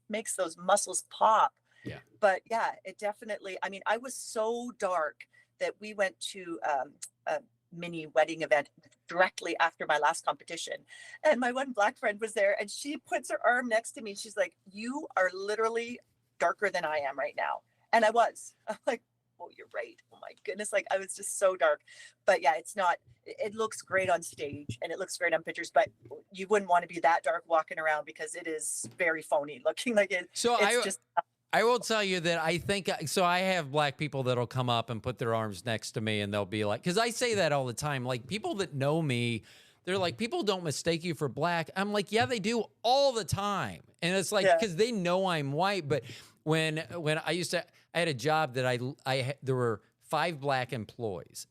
makes those muscles pop. Yeah. But yeah, it definitely, I mean, I was so dark that we went to a mini wedding event directly after my last competition. And my one black friend was there, and she puts her arm next to me. She's like, you are literally darker than I am right now. And I was. I'm like, oh, you're right. Oh my goodness. Like I was just so dark. But yeah, it looks great on stage and it looks great on pictures, but you wouldn't want to be that dark walking around because it is very phony looking. Like I will tell you that I think, so I have black people that'll come up and put their arms next to me and they'll be like, because I say that all the time, like people that know me, they're like, people don't mistake you for black. I'm like, yeah, they do all the time. And it's like, because they know I'm white. But when I had a job that there were 5 black employees,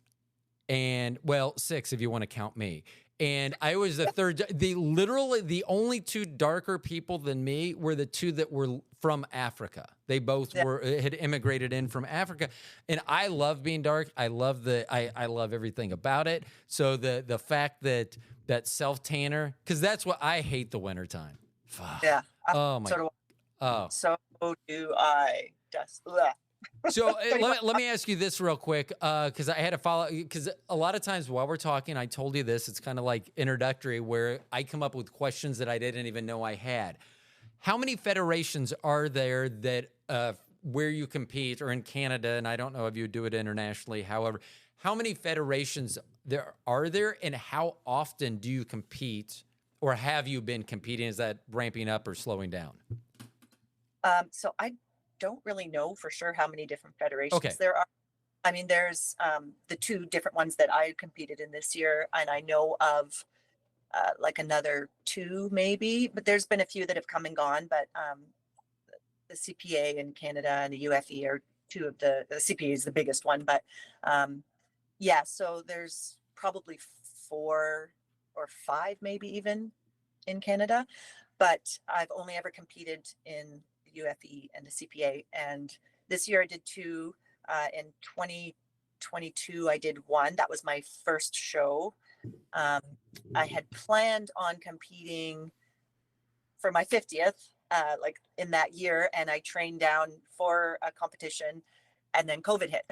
and 6 if you want to count me. And I was the third. The only 2 darker people than me were the 2 that were from Africa. They both had immigrated in from Africa. And I love being dark. I love I love everything about it. So the fact that self tanner, because that's what I hate the wintertime. Fuck. Yeah. Oh my. So do I. Just. Ugh. So let me ask you this real quick, because I had to follow, because a lot of times while we're talking, I told you this, it's kind of like introductory where I come up with questions that I didn't even know I had. How many federations are there that where you compete, or in Canada, and I don't know if you do it internationally, however, how many federations are there, and how often do you compete, or have you been competing? Is that ramping up or slowing down? So I don't really know for sure how many different federations there are. I mean, there's the 2 different ones that I competed in this year, and I know of like another 2 maybe, but there's been a few that have come and gone. But the CPA in Canada and the UFE are 2 of the CPA is the biggest one, but so there's probably 4 or 5 maybe even in Canada, but I've only ever competed in UFE and the CPA, and this year I did 2. In 2022 I did 1. That was my first show. I had planned on competing for my 50th, like in that year, and I trained down for a competition, and then COVID hit.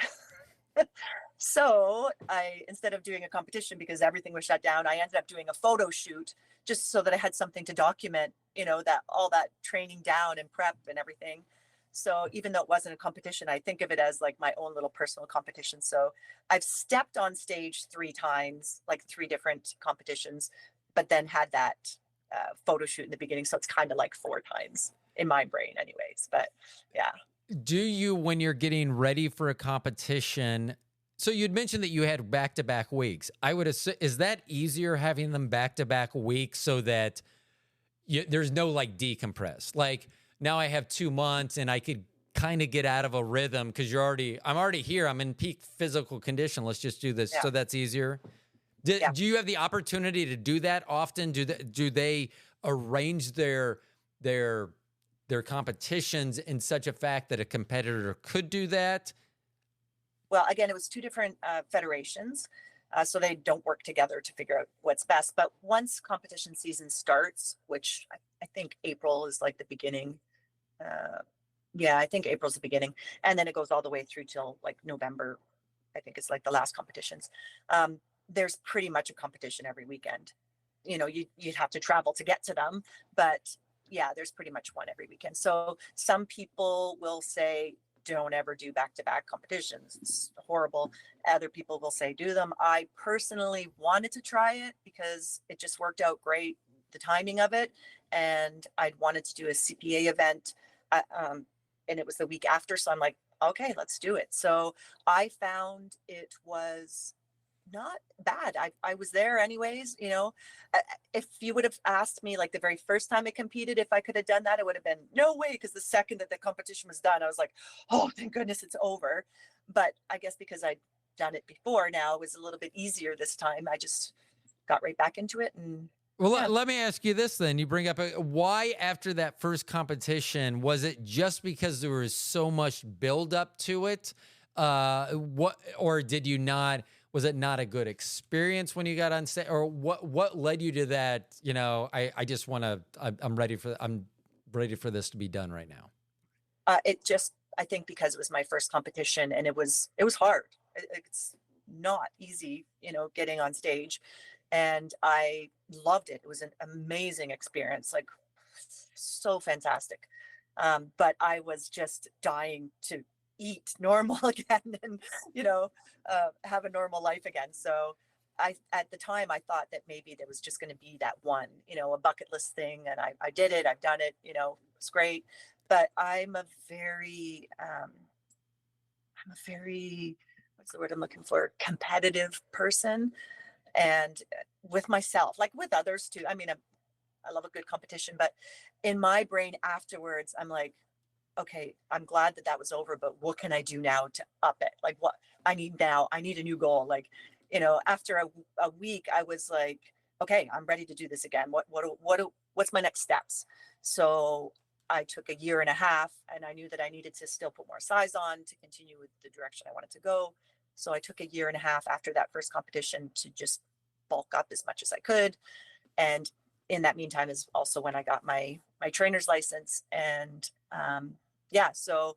So I, instead of doing a competition because everything was shut down, I ended up doing a photo shoot just so that I had something to document, that all that training down and prep and everything. So even though it wasn't a competition, I think of it as like my own little personal competition. So I've stepped on stage 3 times, like 3 different competitions, but then had that photo shoot in the beginning. So it's kind of like 4 times in my brain anyways, but yeah. Do you, when you're getting ready for a competition, so you'd mentioned that you had back-to-back weeks. I would assume, is that easier having them back-to-back weeks so that there's no like decompress? Like now I have 2 months and I could kind of get out of a rhythm because I'm already here. I'm in peak physical condition. Let's just do this. Yeah. So that's easier. Do you have the opportunity to do that often? Do they arrange their competitions in such a fact that a competitor could do that? Well, again, it was 2 different federations, so they don't work together to figure out what's best. But once competition season starts, which I think April is like the beginning. Yeah, I think April's the beginning, and then it goes all the way through till like November. I think it's like the last competitions. There's pretty much a competition every weekend. You'd have to travel to get to them, but yeah, there's pretty much one every weekend. So some people will say, don't ever do back-to-back competitions. It's horrible. Other people will say, do them. I personally wanted to try it because it just worked out great, the timing of it. And I wanted to do a CPA event. And it was the week after. So I'm like, okay, let's do it. So I found it was not bad. I was there anyways. If you would have asked me like the very first time I competed if I could have done that, it would have been no way, because the second that the competition was done, I was like, oh, thank goodness it's over. But I guess because I'd done it before, now it was a little bit easier this time. I just got right back into it. And well, let me ask you this then. You bring up why after that first competition, was it just because there was so much buildup to it? Or did you not? Was it not a good experience when you got on stage, or what led you to that? I just want to. I'm ready for this to be done right now. I think because it was my first competition and it was hard. It's not easy, getting on stage, and I loved it. It was an amazing experience, like so fantastic. But I was just dying to eat normal again and have a normal life again. So at the time I thought that maybe there was just going to be that one, a bucket list thing, and I did it. I've done it. It's great. But I'm a very what's the word I'm looking for, competitive person, and with myself, like with others too. I mean, I love a good competition, but in my brain afterwards I'm like, okay, I'm glad that was over, but what can I do now to up it? Like what I need now, I need a new goal. Like, after a week, I was like, okay, I'm ready to do this again. What's my next steps? So I took a year and a half, and I knew that I needed to still put more size on to continue with the direction I wanted to go. So I took a year and a half after that first competition to just bulk up as much as I could. And in that meantime is also when I got my trainer's license. And so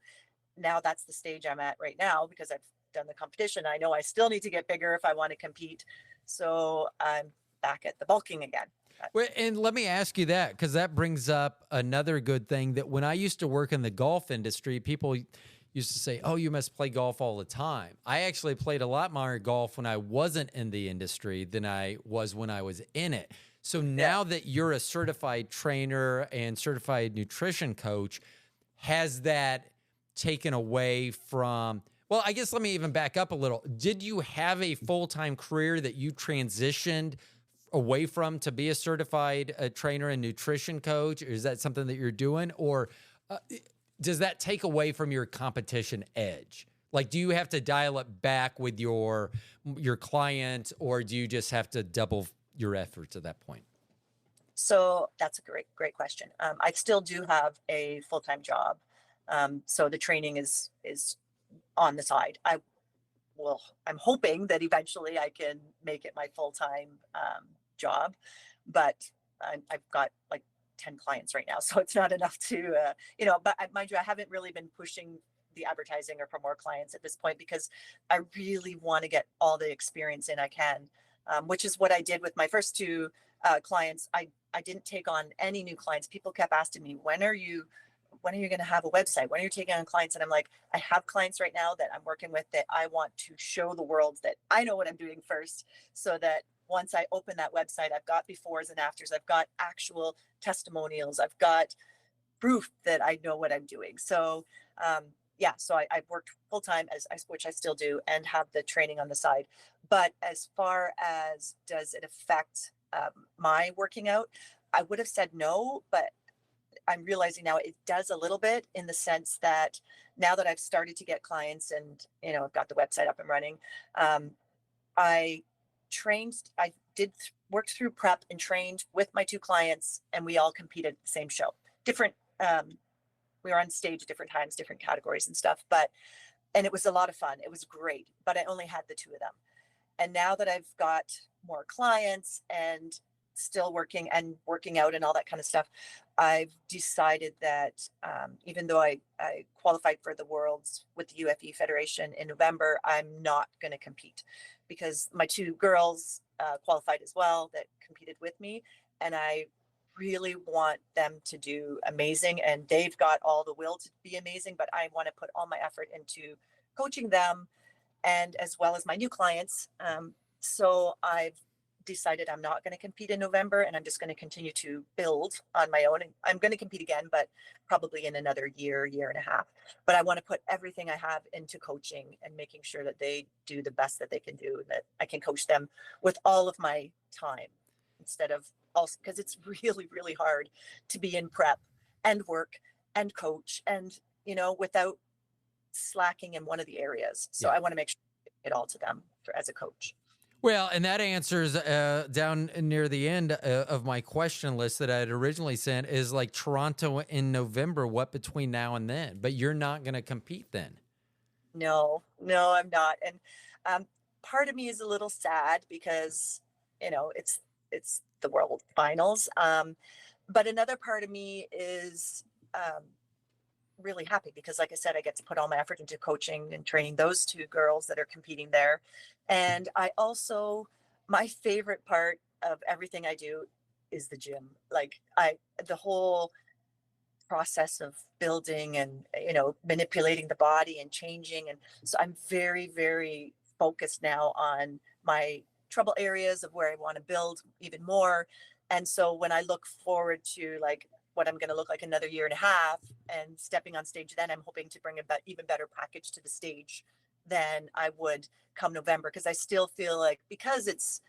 now that's the stage I'm at right now, because I've done the competition. I know I still need to get bigger if I want to compete. So I'm back at the bulking again. Well, and let me ask you that, because that brings up another good thing, that when I used to work in the golf industry, people used to say, oh, you must play golf all the time. I actually played a lot more golf when I wasn't in the industry than I was when I was in it. So now that you're a certified trainer and certified nutrition coach, has that taken away from, well, I guess let me even back up a little. Did you have a full-time career that you transitioned away from to be a certified trainer and nutrition coach? Or is that something that you're doing? Or does that take away from your competition edge? Like, do you have to dial it back with your client, or do you just have to double your efforts at that point? So that's a great question. I still do have a full-time job. So the training is on the side. I'm hoping that eventually I can make it my full-time job, but I've got like 10 clients right now. So it's not enough to, but mind you, I haven't really been pushing the advertising or for more clients at this point because I really want to get all the experience in I can, which is what I did with my first two clients. I didn't take on any new clients. People kept asking me, when are you going to have a website? When are you taking on clients? And I'm like, I have clients right now that I'm working with that I want to show the world that I know what I'm doing first, so that once I open that website, I've got befores and afters. I've got actual testimonials. I've got proof that I know what I'm doing. So, so I've worked full time which I still do, and have the training on the side. But as far as does it affect my working out, I would have said no, but I'm realizing now it does a little bit, in the sense that now that I've started to get clients and, I've got the website up and running, I worked through prep and trained with my two clients, and we all competed at the same show. Different, we were on stage at different times, different categories and stuff, and it was a lot of fun. It was great, but I only had the two of them. And now that I've got more clients and still working out and all that kind of stuff, I've decided that even though I qualified for the Worlds with the UFE Federation in November, I'm not going to compete, because my two girls qualified as well that competed with me, and I really want them to do amazing, and they've got all the will to be amazing, but I want to put all my effort into coaching them, and as well as my new clients. So I've decided I'm not going to compete in November, and I'm just going to continue to build on my own. And I'm going to compete again, but probably in another year and a half. But I want to put everything I have into coaching and making sure that they do the best that they can do, and that I can coach them with all of my time, instead of also, because it's really, really hard to be in prep and work and coach and, without slacking in one of the areas. So I want to make sure I get it all to them as a coach. Well, and that answers down near the end of my question list that I had originally sent, is like Toronto in November. What between now and then? But you're not going to compete then. No, I'm not. And part of me is a little sad because, it's the World Finals. But another part of me is really happy because, like I said, I get to put all my effort into coaching and training those two girls that are competing there. And my favorite part of everything I do is the gym. Like the whole process of building and, manipulating the body and changing. And so I'm very, very focused now on my trouble areas of where I want to build even more. And so when I look forward to like what I'm going to look like another year and a half and stepping on stage, then I'm hoping to bring even better package to the stage than I would come November. Because I still feel like, because it's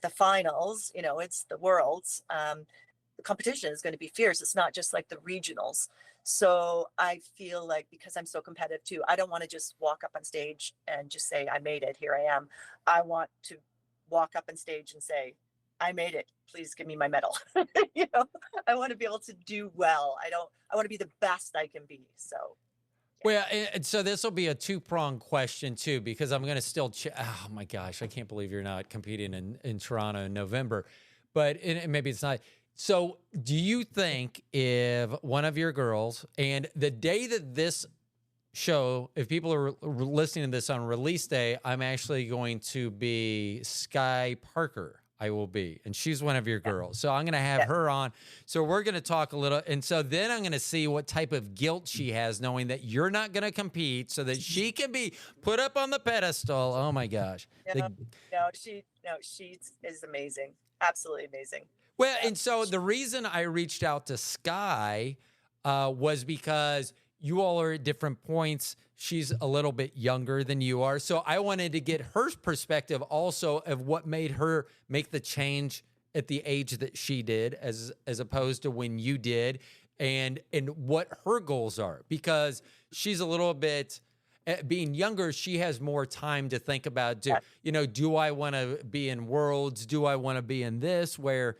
the finals, it's the Worlds, the competition is going to be fierce. It's not just like the regionals. So I feel like, because I'm so competitive too, I don't want to just walk up on stage and just say, I made it, here I am. I want to walk up on stage and say, I made it, please give me my medal. I want to be able to do well. I want to be the best I can be. So well, and so this will be a two-pronged question too, because I'm going to still oh my gosh, I can't believe you're not competing in Toronto in November, but maybe it's not. So do you think if one of your girls, and the day that this show, if people are listening to this on release day, I'm actually going to be Sky Parker. I will be. And she's one of your girls. So I'm going to have her on. So we're going to talk a little. And so then I'm going to see what type of guilt she has knowing that you're not going to compete, so that she can be put up on the pedestal. Oh my gosh. She is amazing. Absolutely amazing. Well, and so the reason I reached out to Sky was because you all are at different points. She's a little bit younger than you are. So I wanted to get her perspective also of what made her make the change at the age that she did as opposed to when you did, and what her goals are, because she's a little bit, being younger, she has more time to think about, do I want to be in Worlds? Do I want to be in this? Where,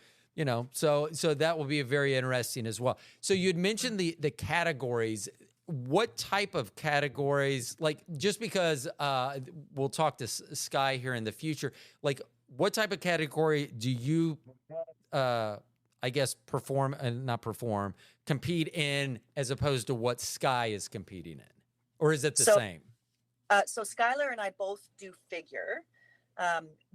so that will be very interesting as well. So you'd mentioned the categories. What type of categories, like, just because we'll talk to Sky here in the future, like what type of category do you I guess, compete in as opposed to what Sky is competing in? Or is it the same? So Skylar and I both do figure,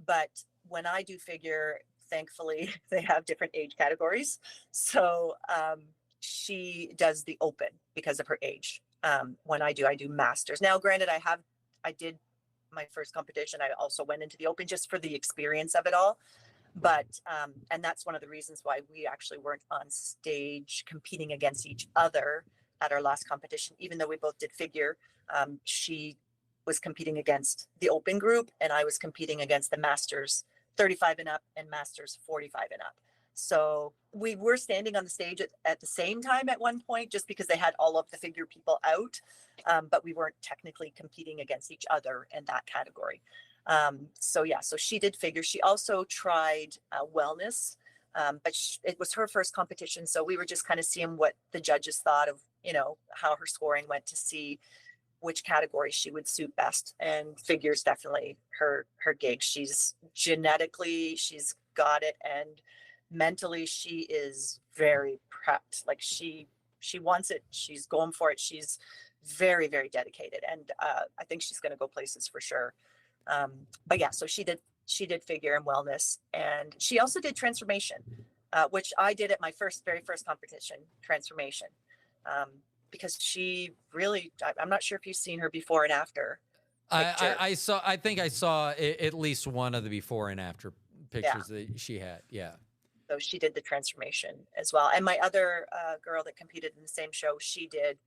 but when I do figure, thankfully they have different age categories. So she does the open because of her age. When I do masters. Now, granted, I did my first competition. I also went into the open just for the experience of it all. But and that's one of the reasons why we actually weren't on stage competing against each other at our last competition, even though we both did figure. She was competing against the open group, and I was competing against the masters 35 and up and masters 45 and up. So we were standing on the stage at the same time at one point, just because they had all of the figure people out, but we weren't technically competing against each other in that category. So she did figure. She also tried wellness, but it was her first competition. So we were just kind of seeing what the judges thought of, how her scoring went, to see which category she would suit best. And figures definitely her gig. She's she's got it. And mentally, she is very prepped. Like she wants it. She's going for it. She's very, very dedicated. And I think she's going to go places for sure. But yeah, so she did figure and wellness, and she also did transformation, which I did at my very first competition, transformation, because she really, I'm not sure if you've seen her before and after picture. I think I saw at least one of the before and after pictures that she had. Yeah. So she did the transformation as well. And my other girl that competed in the same show, she did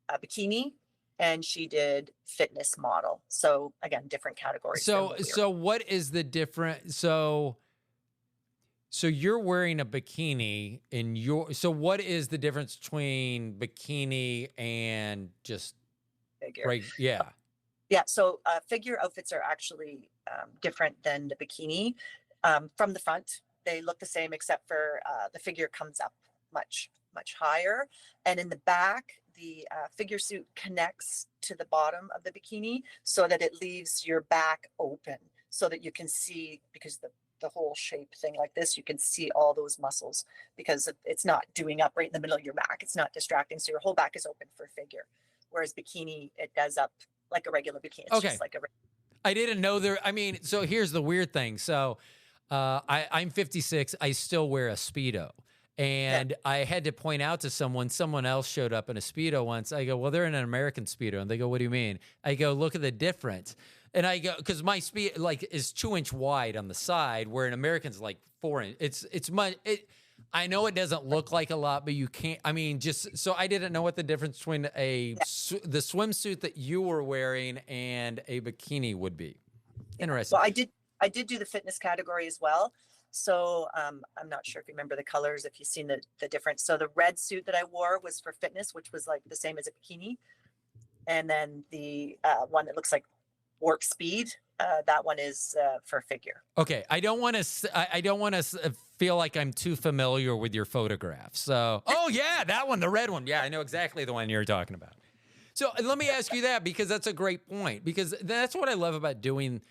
a bikini, and she did fitness model. So again, different categories. So what is the difference? So you're wearing a bikini so what is the difference between bikini and just figure? Right. Yeah. Yeah. So figure outfits are actually different than the bikini. From the front, they look the same, except for the figure comes up much, much higher. And in the back, the figure suit connects to the bottom of the bikini so that it leaves your back open, so that you can see, because the whole shape thing like this, you can see all those muscles, because it's not doing up right in the middle of your back. It's not distracting. So your whole back is open for figure. Whereas bikini, it does up like a regular bikini. It's just like I didn't know there. I mean, so here's the weird thing. So I'm 56. I still wear a Speedo. And I had to point out to someone else showed up in a Speedo once. I go, well, they're in an American Speedo. And they go, what do you mean? I go, look at the difference. And I go, because my Speedo is 2-inch wide on the side, where an American's like 4-inch. I know it doesn't look like a lot, but you can't, so I didn't know what the difference between the swimsuit that you were wearing and a bikini would be. Interesting. Well, I did do the fitness category as well. So I'm not sure if you remember the colors, if you've seen the difference. So the red suit that I wore was for fitness, which was like the same as a bikini. And then the one that looks like warp speed, that one is for figure. Okay, I don't want to feel like I'm too familiar with your photographs. So, oh yeah, that one, the red one. Yeah, I know exactly the one you're talking about. So let me ask you that, because that's a great point, because that's what I love about doing.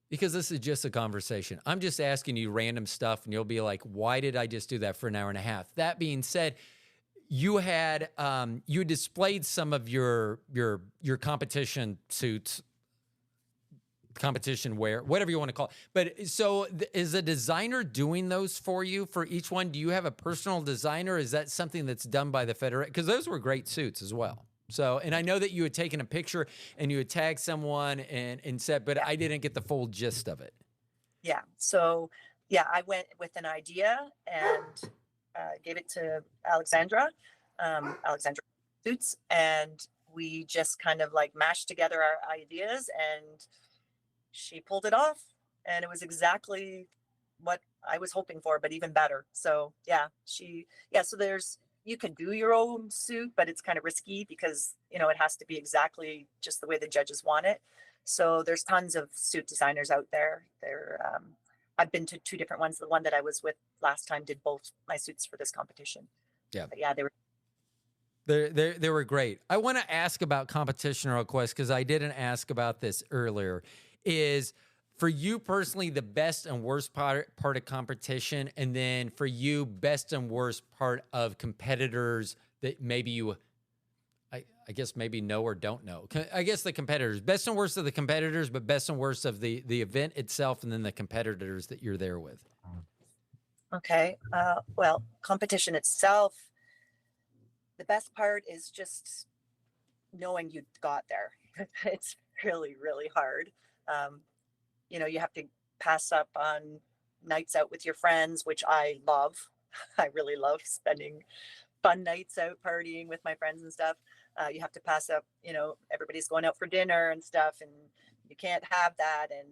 Because this is just a conversation. I'm just asking you random stuff, and you'll be like, why did I just do that for an hour and a half? That being said, you had you displayed some of your competition suits, competition wear, whatever you want to call it. But so is a designer doing those for you for each one? Do you have a personal designer? Is that something that's done by the Federation? Because those were great suits as well. So, and I know that you had taken a picture and you had tagged someone and said, but I didn't get the full gist of it. Yeah. So, I went with an idea and gave it to Alexandra Suits, and we just kind of like mashed together our ideas, and she pulled it off, and it was exactly what I was hoping for, but even better. So, so you can do your own suit, but it's kind of risky because, it has to be exactly just the way the judges want it. So there's tons of suit designers out there. I've been to 2 different ones. The one that I was with last time did both my suits for this competition. Yeah. But yeah, they were great. I want to ask about competition real quick, because I didn't ask about this earlier, is for you personally, the best and worst part of competition, and then for you, best and worst part of competitors that maybe you, I guess maybe know or don't know. I guess the competitors, best and worst of the competitors, but best and worst of the event itself, and then the competitors that you're there with. Okay. Well, competition itself, the best part is just knowing you got there. It's really, really hard. Um, you have to pass up on nights out with your friends, which I love. I really love spending fun nights out partying with my friends and stuff. You have to pass up, everybody's going out for dinner and stuff, and you can't have that. And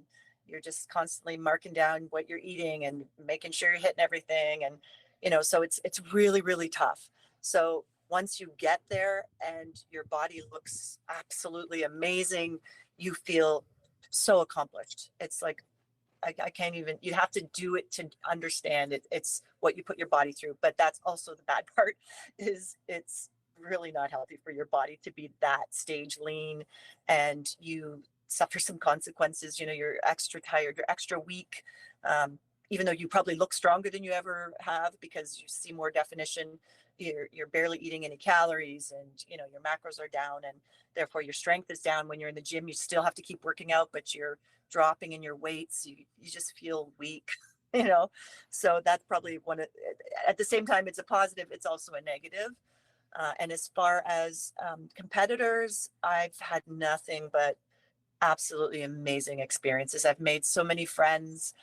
you're just constantly marking down what you're eating and making sure you're hitting everything. And, so it's really, really tough. So once you get there and your body looks absolutely amazing, you feel so accomplished. It's like, I can't even, you have to do it to understand it. It's what you put your body through. But that's also the bad part, is it's really not healthy for your body to be that stage lean, and you suffer some consequences. You're extra tired, you're extra weak, even though you probably look stronger than you ever have because you see more definition. You're barely eating any calories, and your macros are down, and therefore your strength is down. When you're in the gym, you still have to keep working out, but you're dropping in your weights. You just feel weak. So that's probably one of, at the same time, it's a positive, it's also a negative. And as far as competitors, I've had nothing but absolutely amazing experiences. I've made so many friends.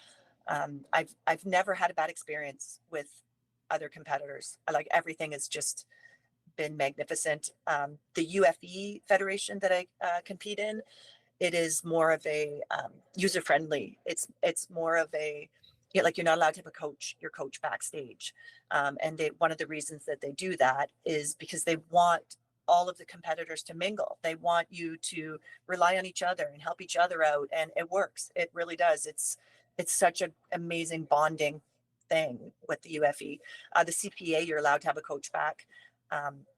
I've never had a bad experience with other competitors. Like, everything has just been magnificent. The UFE federation that I compete in, it is more of a user friendly. It's more of a, like, you're not allowed to have your coach backstage. And one of the reasons that they do that is because they want all of the competitors to mingle. They want you to rely on each other and help each other out. And it works. It really does. It's such an amazing bonding thing with the UFE. The CPA, you're allowed to have a coach back.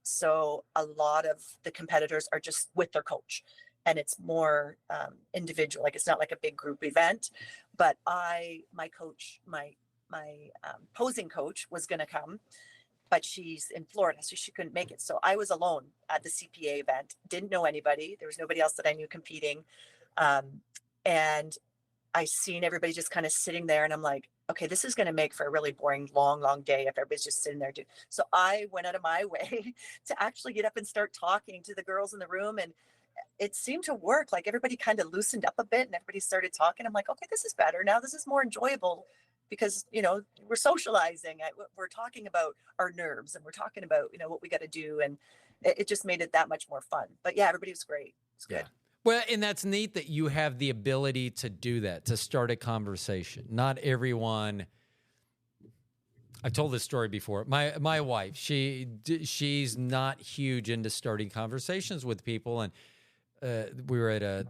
So a lot of the competitors are just with their coach, and it's more individual. Like, it's not like a big group event. But my coach, my posing coach, was going to come, but she's in Florida, so she couldn't make it. So I was alone at the CPA event. Didn't know anybody. There was nobody else that I knew competing, and I seen everybody just kind of sitting there, and I'm like, okay, this is going to make for a really boring, long, long day if everybody's just sitting there too. So I went out of my way to actually get up and start talking to the girls in the room, and it seemed to work. Like, everybody kind of loosened up a bit, and everybody started talking. I'm like, okay, this is better now. This is more enjoyable because, we're socializing. We're talking about our nerves, and we're talking about, what we got to do. And it just made it that much more fun. But yeah, everybody was great. It's good. Well, and that's neat that you have the ability to do that, to start a conversation. Not everyone. I've told this story before. My wife, she's not huge into starting conversations with people, and we were at an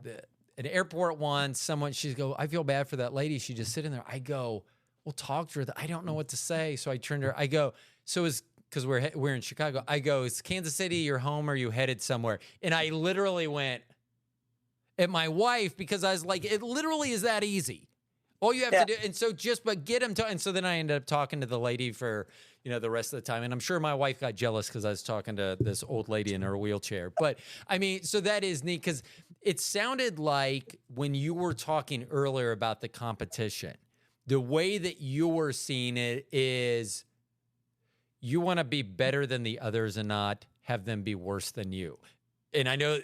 airport once. She's go, I feel bad for that lady. She just sitting there. I go, well, talk to her. I don't know what to say. So I turned to her. I go, so because we're in Chicago. I go, is Kansas City your home, or are you headed somewhere? And I literally went at my wife, because I was like, it literally is that easy. All you have to do. And so but get him to, and so then I ended up talking to the lady for, the rest of the time. And I'm sure my wife got jealous because I was talking to this old lady in her wheelchair. But I mean, so that is neat, because it sounded like when you were talking earlier about the competition, the way that you were seeing it is you want to be better than the others and not have them be worse than you. And I know,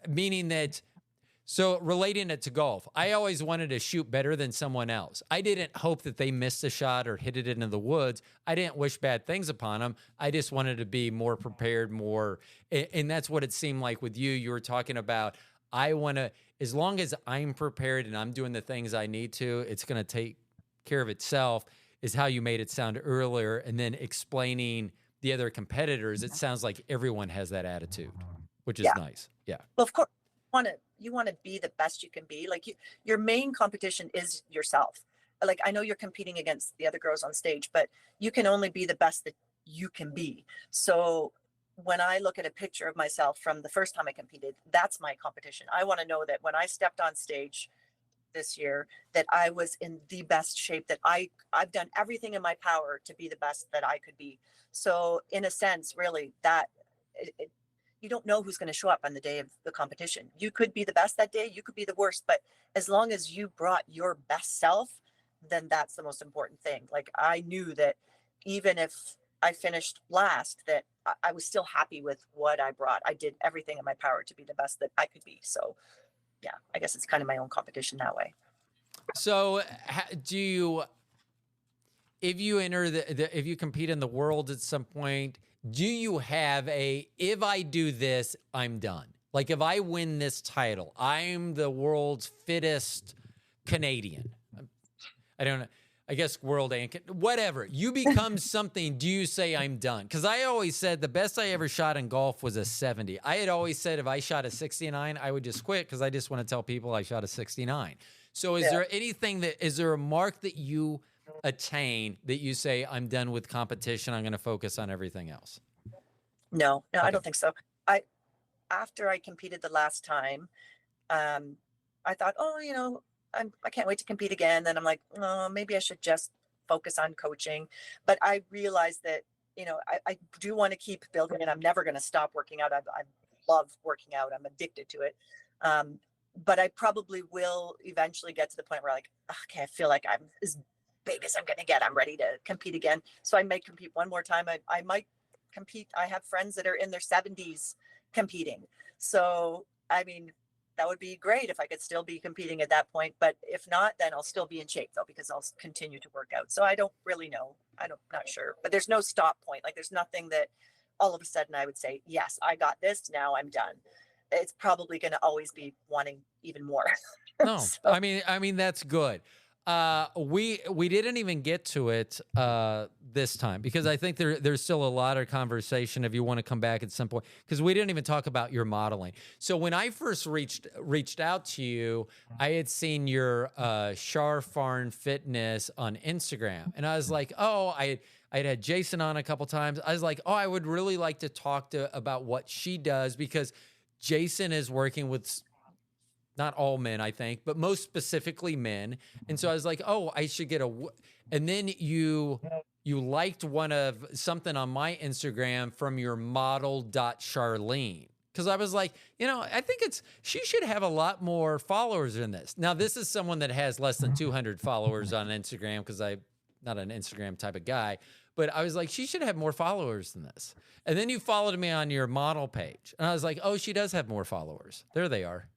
meaning that, so relating it to golf, I always wanted to shoot better than someone else. I didn't hope that they missed a shot or hit it into the woods. I didn't wish bad things upon them. I just wanted to be more prepared, and that's what it seemed like with you. You were talking about, I want to, as long as I'm prepared and I'm doing the things I need to, it's going to take care of itself, is how you made it sound earlier. And then explaining the other competitors, it sounds like everyone has that attitude, which is nice. Yeah. Well, of course, you want to be the best you can be. Like, your main competition is yourself. Like, I know you're competing against the other girls on stage, but you can only be the best that you can be. So when I look at a picture of myself from the first time I competed, that's my competition. I want to know that when I stepped on stage, this year that I was in the best shape that I've done everything in my power to be the best that I could be. So in a sense, really, that you don't know who's going to show up on the day of the competition. You could be the best that day, you could be the worst, but as long as you brought your best self, then that's the most important thing. Like I knew that even if I finished last, that I was still happy with what I brought. I did everything in my power to be the best that I could be. So yeah, I guess it's kind of my own competition that way. So do you, if you enter if you compete in the world at some point, do you have if I do this, I'm done? Like if I win this title, I'm the world's fittest Canadian. I don't know. I guess world and whatever. You become something. Do you say I'm done? Because I always said the best I ever shot in golf was a 70. I had always said if I shot a 69, I would just quit because I just want to tell people I shot a 69. So is there anything is there a mark that you attain that you say I'm done with competition, I'm going to focus on everything else? No, okay. I don't think so. After I competed the last time, I thought, oh, I can't wait to compete again. Then I'm like, oh, maybe I should just focus on coaching. But I realized that, I do want to keep building, and I'm never going to stop working out. I love working out. I'm addicted to it. But I probably will eventually get to the point where okay, I feel like I'm as big as I'm going to get. I'm ready to compete again. So I may compete one more time. I might compete. I have friends that are in their 70s competing. So, I mean, that would be great if I could still be competing at that point. But if not, then I'll still be in shape though, because I'll continue to work out. So I don't really know. Not sure, but there's no stop point. Like there's nothing that all of a sudden I would say, yes, I got this. Now I'm done. It's probably going to always be wanting even more. No, so. I mean, that's good. We didn't even get to it this time because I think there's still a lot of conversation if you want to come back at some point, because we didn't even talk about your modeling. So when I first reached out to you, I had seen your Charlene Farnsworth Fitness on Instagram, and I was like, oh, I'd had Jason on a couple times. I was like, oh, I would really like to talk about what she does, because Jason is working with not all men, I think, but most specifically men. And so I was like, oh, I should get and then you liked something on my Instagram from your model.Charlene. Because I was like, I think she should have a lot more followers in this. Now, this is someone that has less than 200 followers on Instagram, because I'm not an Instagram type of guy. But I was like, she should have more followers than this. And then you followed me on your model page. And I was like, oh, she does have more followers. There they are.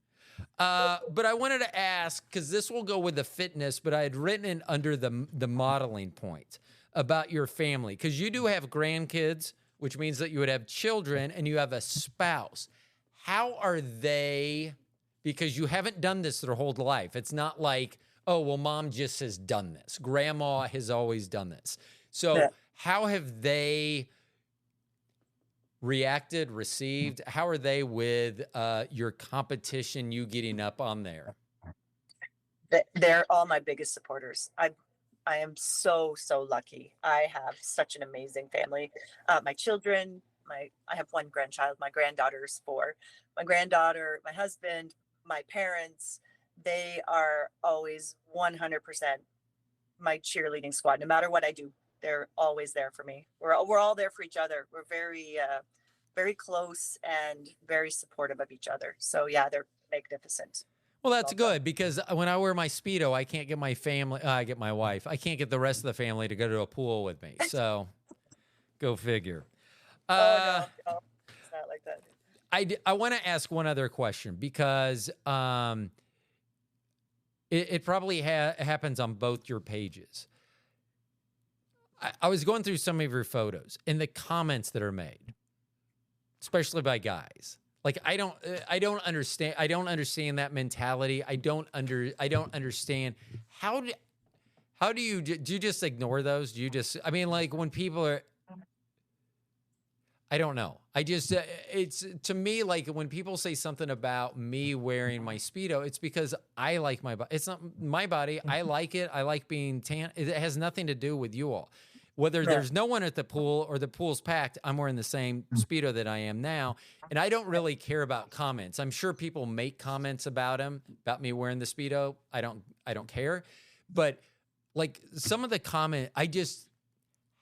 But I wanted to ask, because this will go with the fitness, but I had written it under the modeling point about your family, because you do have grandkids, which means that you would have children, and you have a spouse. How are they? Because you haven't done this their whole life. It's not like, oh, well, mom just has done this. Grandma has always done this. So how have they reacted, received? How are they with your competition, you getting up on there? They're all my biggest supporters. I am so lucky. I have such an amazing family. My children, I have one grandchild. My granddaughter's 4. My granddaughter, my husband, my parents, they are always 100% my cheerleading squad. No matter what I do, they're always there for me. We're all there for each other. We're very close and very supportive of each other. So yeah, they're magnificent. Well, that's good, because when I wear my Speedo, I can't get my family, I get my wife. I can't get the rest of the family to go to a pool with me. So go figure. No, it's not like that. I want to ask one other question, because it probably happens on both your pages. I was going through some of your photos and the comments that are made, especially by guys. Like, I don't understand. I don't understand that mentality. I don't understand how do you just ignore those? Do you just, I mean, like when people are, I don't know. I just, it's to me, like when people say something about me wearing my Speedo, it's because I like my body. It's not my body. I like it. I like being tan. It has nothing to do with you all. Whether Right. there's no one at the pool or the pool's packed, I'm wearing the same Speedo that I am now. And I don't really care about comments. I'm sure people make comments about me wearing the Speedo. I don't care. But like some of the comment,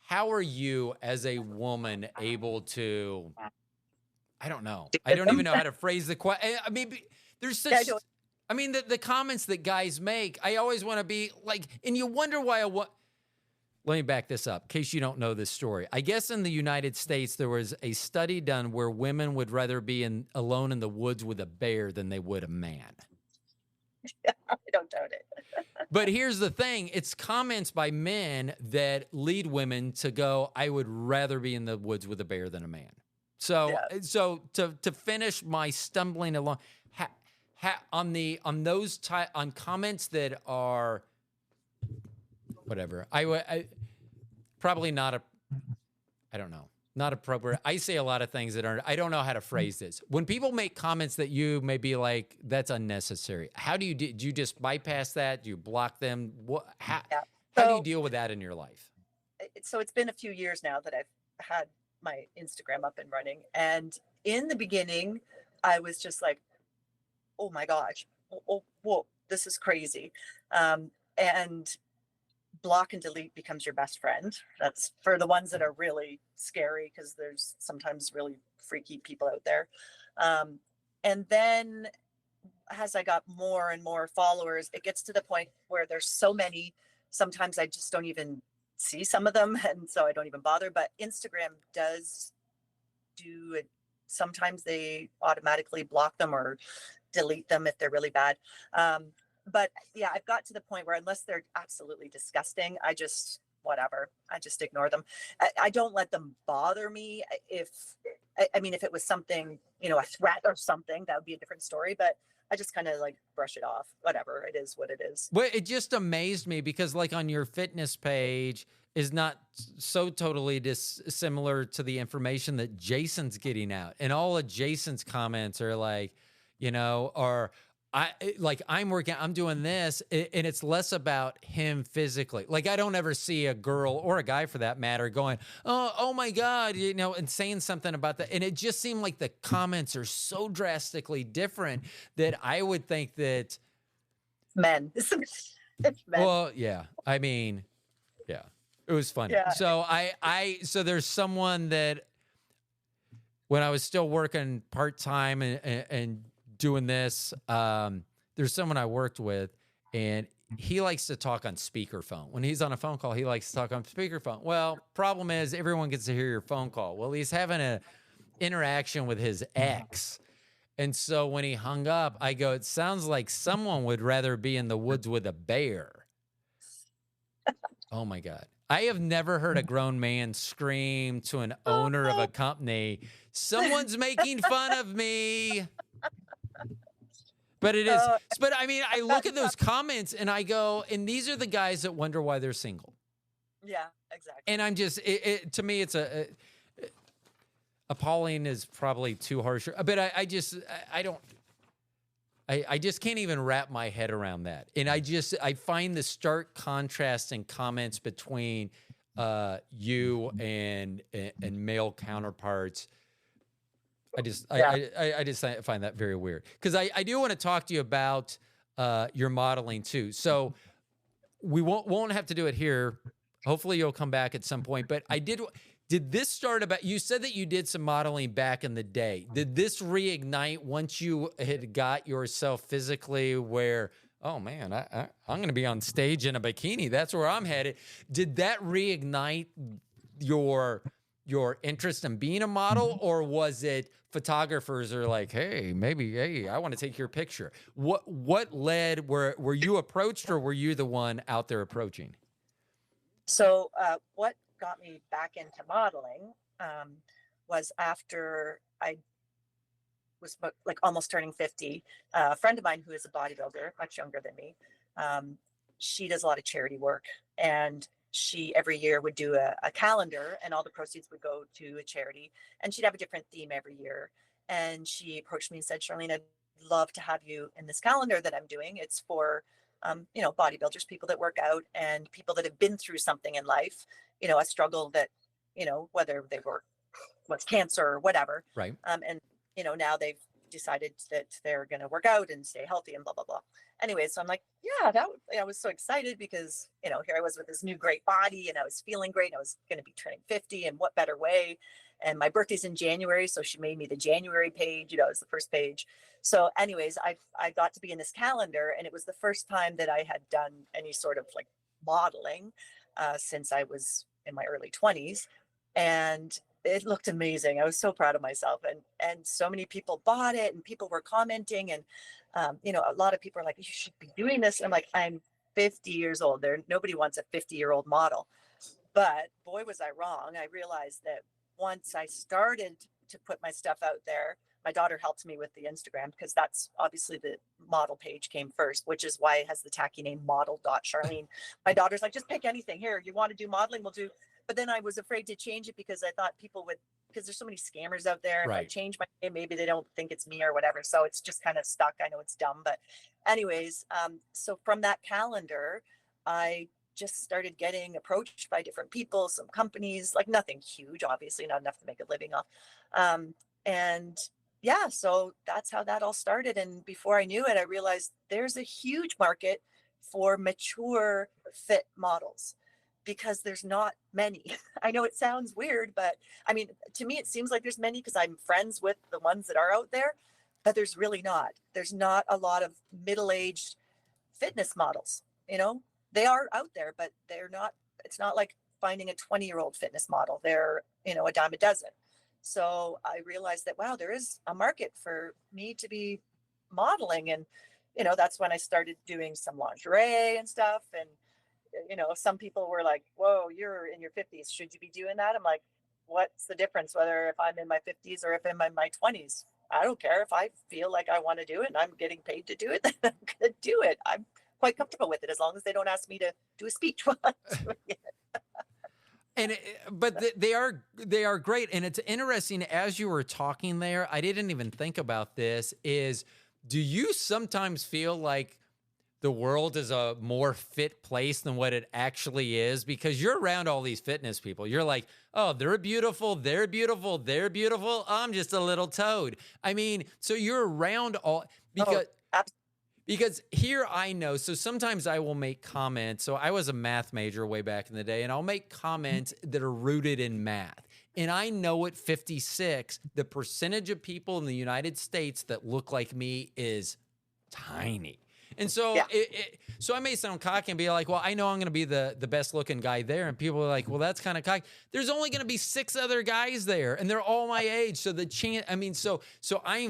how are you as a woman able to, I don't know. I With don't even them. know how to phrase the question. I mean, there's Yeah, I such, don't. I mean, the comments that guys make, I always want to be like, and you wonder why let me back this up in case you don't know this story. I guess in the United States, there was a study done where women would rather be alone in the woods with a bear than they would a man. I don't doubt it. But here's the thing. It's comments by men that lead women to go, I would rather be in the woods with a bear than a man. So, Yeah. to finish my stumbling along, on comments that are whatever, probably not I don't know, not appropriate. I say a lot of things that aren't, I don't know how to phrase this. When people make comments that you may be like, that's unnecessary. How do do you just bypass that? Do you block them? Yeah. How do you So, deal with that in your life? so it's been a few years now that I've had my Instagram up and running. And in the beginning, I was just like, oh my gosh, oh, whoa, this is crazy. And block and delete becomes your best friend. That's for the ones that are really scary because there's sometimes really freaky people out there. Um, and then as I got more and more followers, it gets to the point where there's so many, sometimes I just don't even see some of them. And so I don't even bother. But Instagram does do it. Sometimes they automatically block them or delete them if they're really bad. But yeah, I've got to the point where unless they're absolutely disgusting, I just ignore them. I don't let them bother me. I mean, if it was something, a threat or something, that would be a different story. But I just kind of like brush it off. Whatever, it is what it is. Well, it just amazed me because like on your fitness page is not so totally dissimilar to the information that Jason's getting out. And all of Jason's comments are like, or I'm doing this, and it's less about him physically. Like I don't ever see a girl or a guy for that matter going, oh my God, and saying something about that. And it just seemed like the comments are so drastically different that I would think that Men. It's men. well, yeah. I mean, yeah. It was funny. Yeah. So so there's someone that when I was still working part-time and doing this, there's someone I worked with and he likes to talk on speakerphone. When he's on a phone call, he likes to talk on speakerphone. Well, problem is everyone gets to hear your phone call. Well, he's having a interaction with his ex. And so when he hung up, I go, it sounds like someone would rather be in the woods with a bear. Oh my God. I have never heard a grown man scream to an owner of a company, someone's making fun of me. But it is, but I mean, I look at those comments and I go, and these are the guys that wonder why they're single. Yeah, exactly. And I'm just, to me, it's appalling is probably too harsh, but I just can't even wrap my head around that. And I find the stark contrast in comments between you and male counterparts. I just find that very weird because I do want to talk to you about your modeling too. So we won't have to do it here. Hopefully you'll come back at some point, but did this start about, you said that you did some modeling back in the day. Did this reignite once you had got yourself physically where, oh man, I'm going to be on stage in a bikini. That's where I'm headed. Did that reignite your interest in being a model, or was it photographers are like, hey, I want to take your picture? What led, were you approached or were you the one out there approaching? So what got me back into modeling was after I was like almost turning 50. A friend of mine who is a bodybuilder, much younger than me, she does a lot of charity work, and she every year would do a calendar, and all the proceeds would go to a charity, and she'd have a different theme every year. And she approached me and said, Charlene, I'd love to have you in this calendar that I'm doing. It's for bodybuilders, people that work out and people that have been through something in life. a struggle that, whether they were, was cancer or whatever. Right. And, now they've decided that they're going to work out and stay healthy and blah, blah, blah. Anyway, so I'm like, yeah, I was so excited because, here I was with this new great body and I was feeling great. And I was going to be turning 50, and what better way? And my birthday's in January. So she made me the January page, it was the first page. So anyways, I got to be in this calendar, and it was the first time that I had done any sort of like modeling since I was in my early 20s. And it looked amazing. I was so proud of myself, and so many people bought it, and people were commenting, and a lot of people are like, you should be doing this. And I'm like, I'm 50 years old. Nobody wants a 50-year-old model. But boy, was I wrong. I realized that once I started to put my stuff out there, my daughter helped me with the Instagram, because that's obviously the model page came first, which is why it has the tacky name model.Charlene. My daughter's like, just pick anything. Here, you want to do modeling? We'll do. But then I was afraid to change it because I thought people would, because there's so many scammers out there. If I change my name, maybe they don't think it's me or whatever. So it's just kind of stuck. I know it's dumb, but anyways, so from that calendar, I just started getting approached by different people, some companies, like nothing huge, obviously not enough to make a living off. And yeah, so that's how that all started. And before I knew it, I realized there's a huge market for mature fit models, because there's not many. I know it sounds weird, but I mean, to me, it seems like there's many because I'm friends with the ones that are out there, but there's really not. There's not a lot of middle-aged fitness models. They are out there, but they're not, it's not like finding a 20-year-old fitness model. They're, a dime a dozen. So I realized that, wow, there is a market for me to be modeling. And, that's when I started doing some lingerie and stuff. And, some people were like, whoa, you're in your 50s. Should you be doing that? I'm like, what's the difference whether if I'm in my 50s or if I'm in my 20s? I don't care. If I feel like I want to do it and I'm getting paid to do it, then I'm going to do it. I'm quite comfortable with it, as long as they don't ask me to do a speech while I'm doing it. But they are great. And it's interesting, as you were talking there, I didn't even think about this, do you sometimes feel like the world is a more fit place than what it actually is? Because you're around all these fitness people. You're like, oh, they're beautiful, they're beautiful, they're beautiful. I'm just a little toad. I mean, so you're around all, because here I know, so sometimes I will make comments. So I was a math major way back in the day, and I'll make comments that are rooted in math. And I know at 56, the percentage of people in the United States that look like me is tiny. And so, so I may sound cocky and be like, well, I know I'm going to be the best looking guy there. And people are like, well, that's kind of cocky. There's only going to be 6 other guys there, and they're all my age. So the chance, I mean, so I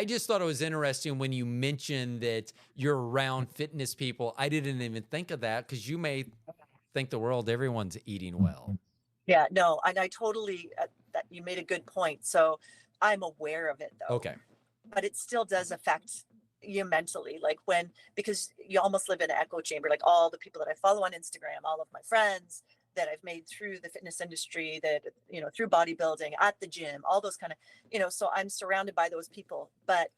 just thought it was interesting when you mentioned that you're around fitness people. I didn't even think of that, because you may think the world, everyone's eating well. Yeah, no, and I totally, that you made a good point. So I'm aware of it, though. Okay. But it still does affect you mentally, like because you almost live in an echo chamber, like all the people that I follow on Instagram, all of my friends that I've made through the fitness industry, that, through bodybuilding, at the gym, all those kind of, so I'm surrounded by those people. But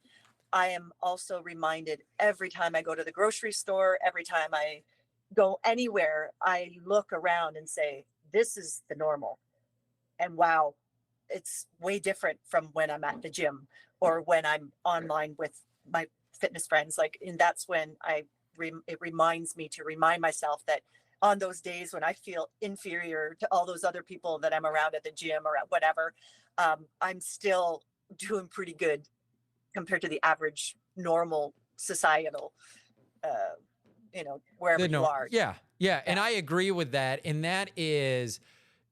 I am also reminded every time I go to the grocery store, every time I go anywhere, I look around and say, this is the normal. And wow, it's way different from when I'm at the gym or when I'm online with my fitness friends. And that's when it reminds me to remind myself that on those days when I feel inferior to all those other people that I'm around at the gym or at whatever, I'm still doing pretty good compared to the average normal societal, wherever you are. Yeah. And I agree with that. And it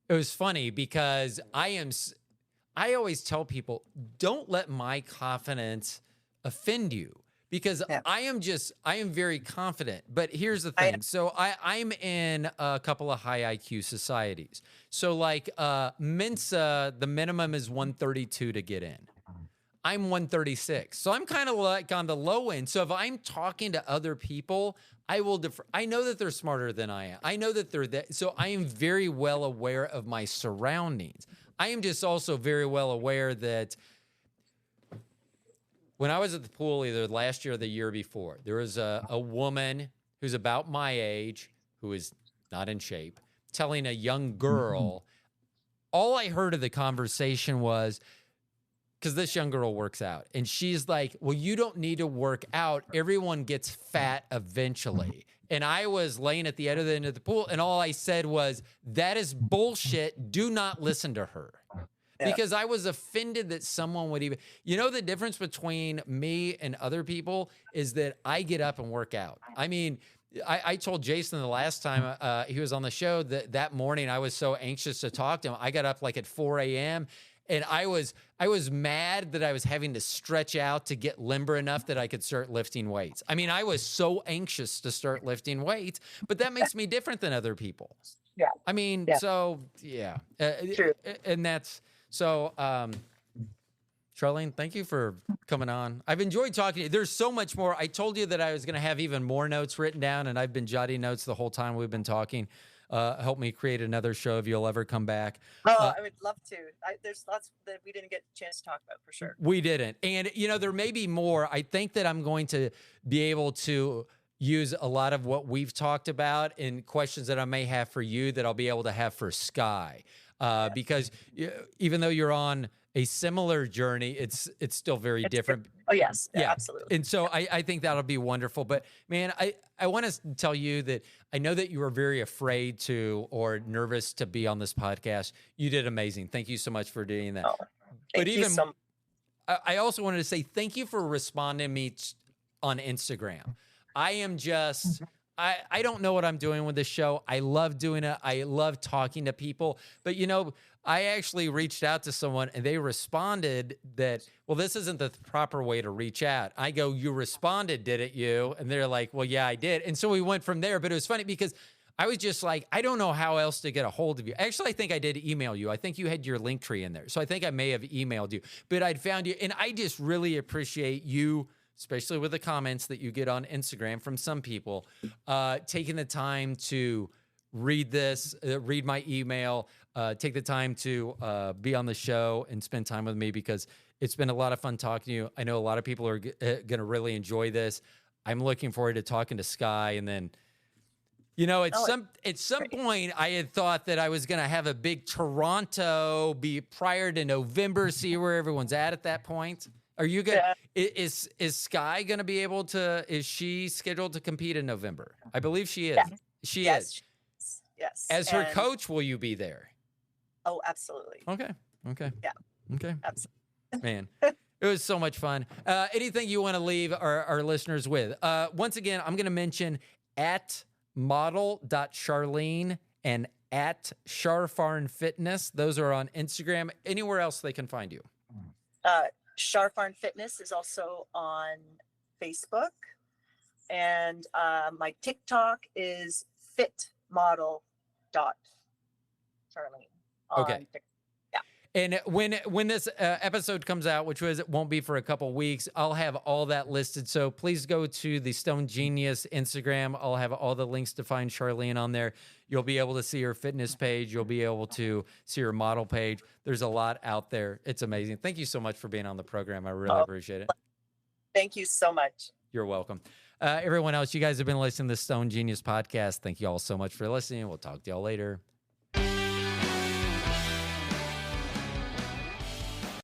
was funny because I always tell people, don't let my confidence offend you, because I am very confident. But here's the thing. So I'm in a couple of high IQ societies. So like Mensa, the minimum is 132 to get in. I'm 136. So I'm kind of like on the low end. So if I'm talking to other people, I will defer. I know that they're smarter than I am. I know that they're that. So I am very well aware of my surroundings. I am just also very well aware that when I was at the pool, either last year or the year before, there was a woman who's about my age, who is not in shape, telling a young Mm-hmm. girl, all I heard of the conversation was, because this young girl works out, and she's like, well, you don't need to work out. Everyone gets fat eventually. And I was laying at the end of the pool, and all I said was, that is bullshit. Do not listen to her. Yeah. Because I was offended that someone would even, the difference between me and other people is that I get up and work out. I mean, I told Jason the last time he was on the show that morning, I was so anxious to talk to him. I got up like at 4 a.m. and I was mad that I was having to stretch out to get limber enough that I could start lifting weights. I mean, I was so anxious to start lifting weights, but that makes me different than other people. Yeah. I mean, Yeah. so yeah. True. And that's, so, Charlene, thank you for coming on. I've enjoyed talking to you. There's so much more. I told you that I was going to have even more notes written down, and I've been jotting notes the whole time we've been talking. Help me create another show if you'll ever come back. Oh, I would love to. There's lots that we didn't get a chance to talk about for sure. We didn't. And, there may be more. I think that I'm going to be able to use a lot of what we've talked about and questions that I may have for you that I'll be able to have for Sky. Because even though you're on a similar journey, it's still very different. Oh, yes. Yeah, Absolutely. And so I think that'll be wonderful. But man, I want to tell you that I know that you were very afraid to or nervous to be on this podcast. You did amazing. Thank you so much for doing that. Oh, thank you so much. I also wanted to say thank you for responding to me on Instagram. I am just... I don't know what I'm doing with this show. I love doing it. I love talking to people. But, I actually reached out to someone and they responded that, well, this isn't the proper way to reach out. I go, you responded, didn't you? And they're like, well, yeah, I did. And so we went from there. But it was funny because I was just like, I don't know how else to get a hold of you. Actually, I think I did email you. I think you had your link tree in there. So I think I may have emailed you. But I'd found you. And I just really appreciate you, especially with the comments that you get on Instagram from some people, taking the time to read this, read my email, take the time to be on the show and spend time with me, because it's been a lot of fun talking to you. I know a lot of people are going to really enjoy this. I'm looking forward to talking to Sky. And then, at some point, I had thought that I was going to have a big Toronto be prior to November, see where everyone's at that point. Are you good? Yeah. Is Sky going to be able to, is she scheduled to compete in November? I believe she is. Yeah. She is. Yes. As her coach, will you be there? Oh, absolutely. Okay. Yeah. Okay. Absolutely. Man, it was so much fun. Anything you want to leave our listeners with? Once again, I'm going to mention at model.charlene and at Charfarn Fitness. Those are on Instagram. Anywhere else they can find you? Charfarn Fitness is also on Facebook, and my TikTok is fitmodel.Charlene. Okay. Yeah. And when this episode comes out, which won't be for a couple weeks, I'll have all that listed. So please go to the Stone Genius Instagram. I'll have all the links to find Charlene on there. You'll be able to see her fitness page. You'll be able to see her model page. There's a lot out there. It's amazing. Thank you so much for being on the program. I really appreciate it. Thank you so much. You're welcome. Everyone else, you guys have been listening to the Stone Genius podcast. Thank you all so much for listening. We'll talk to y'all later.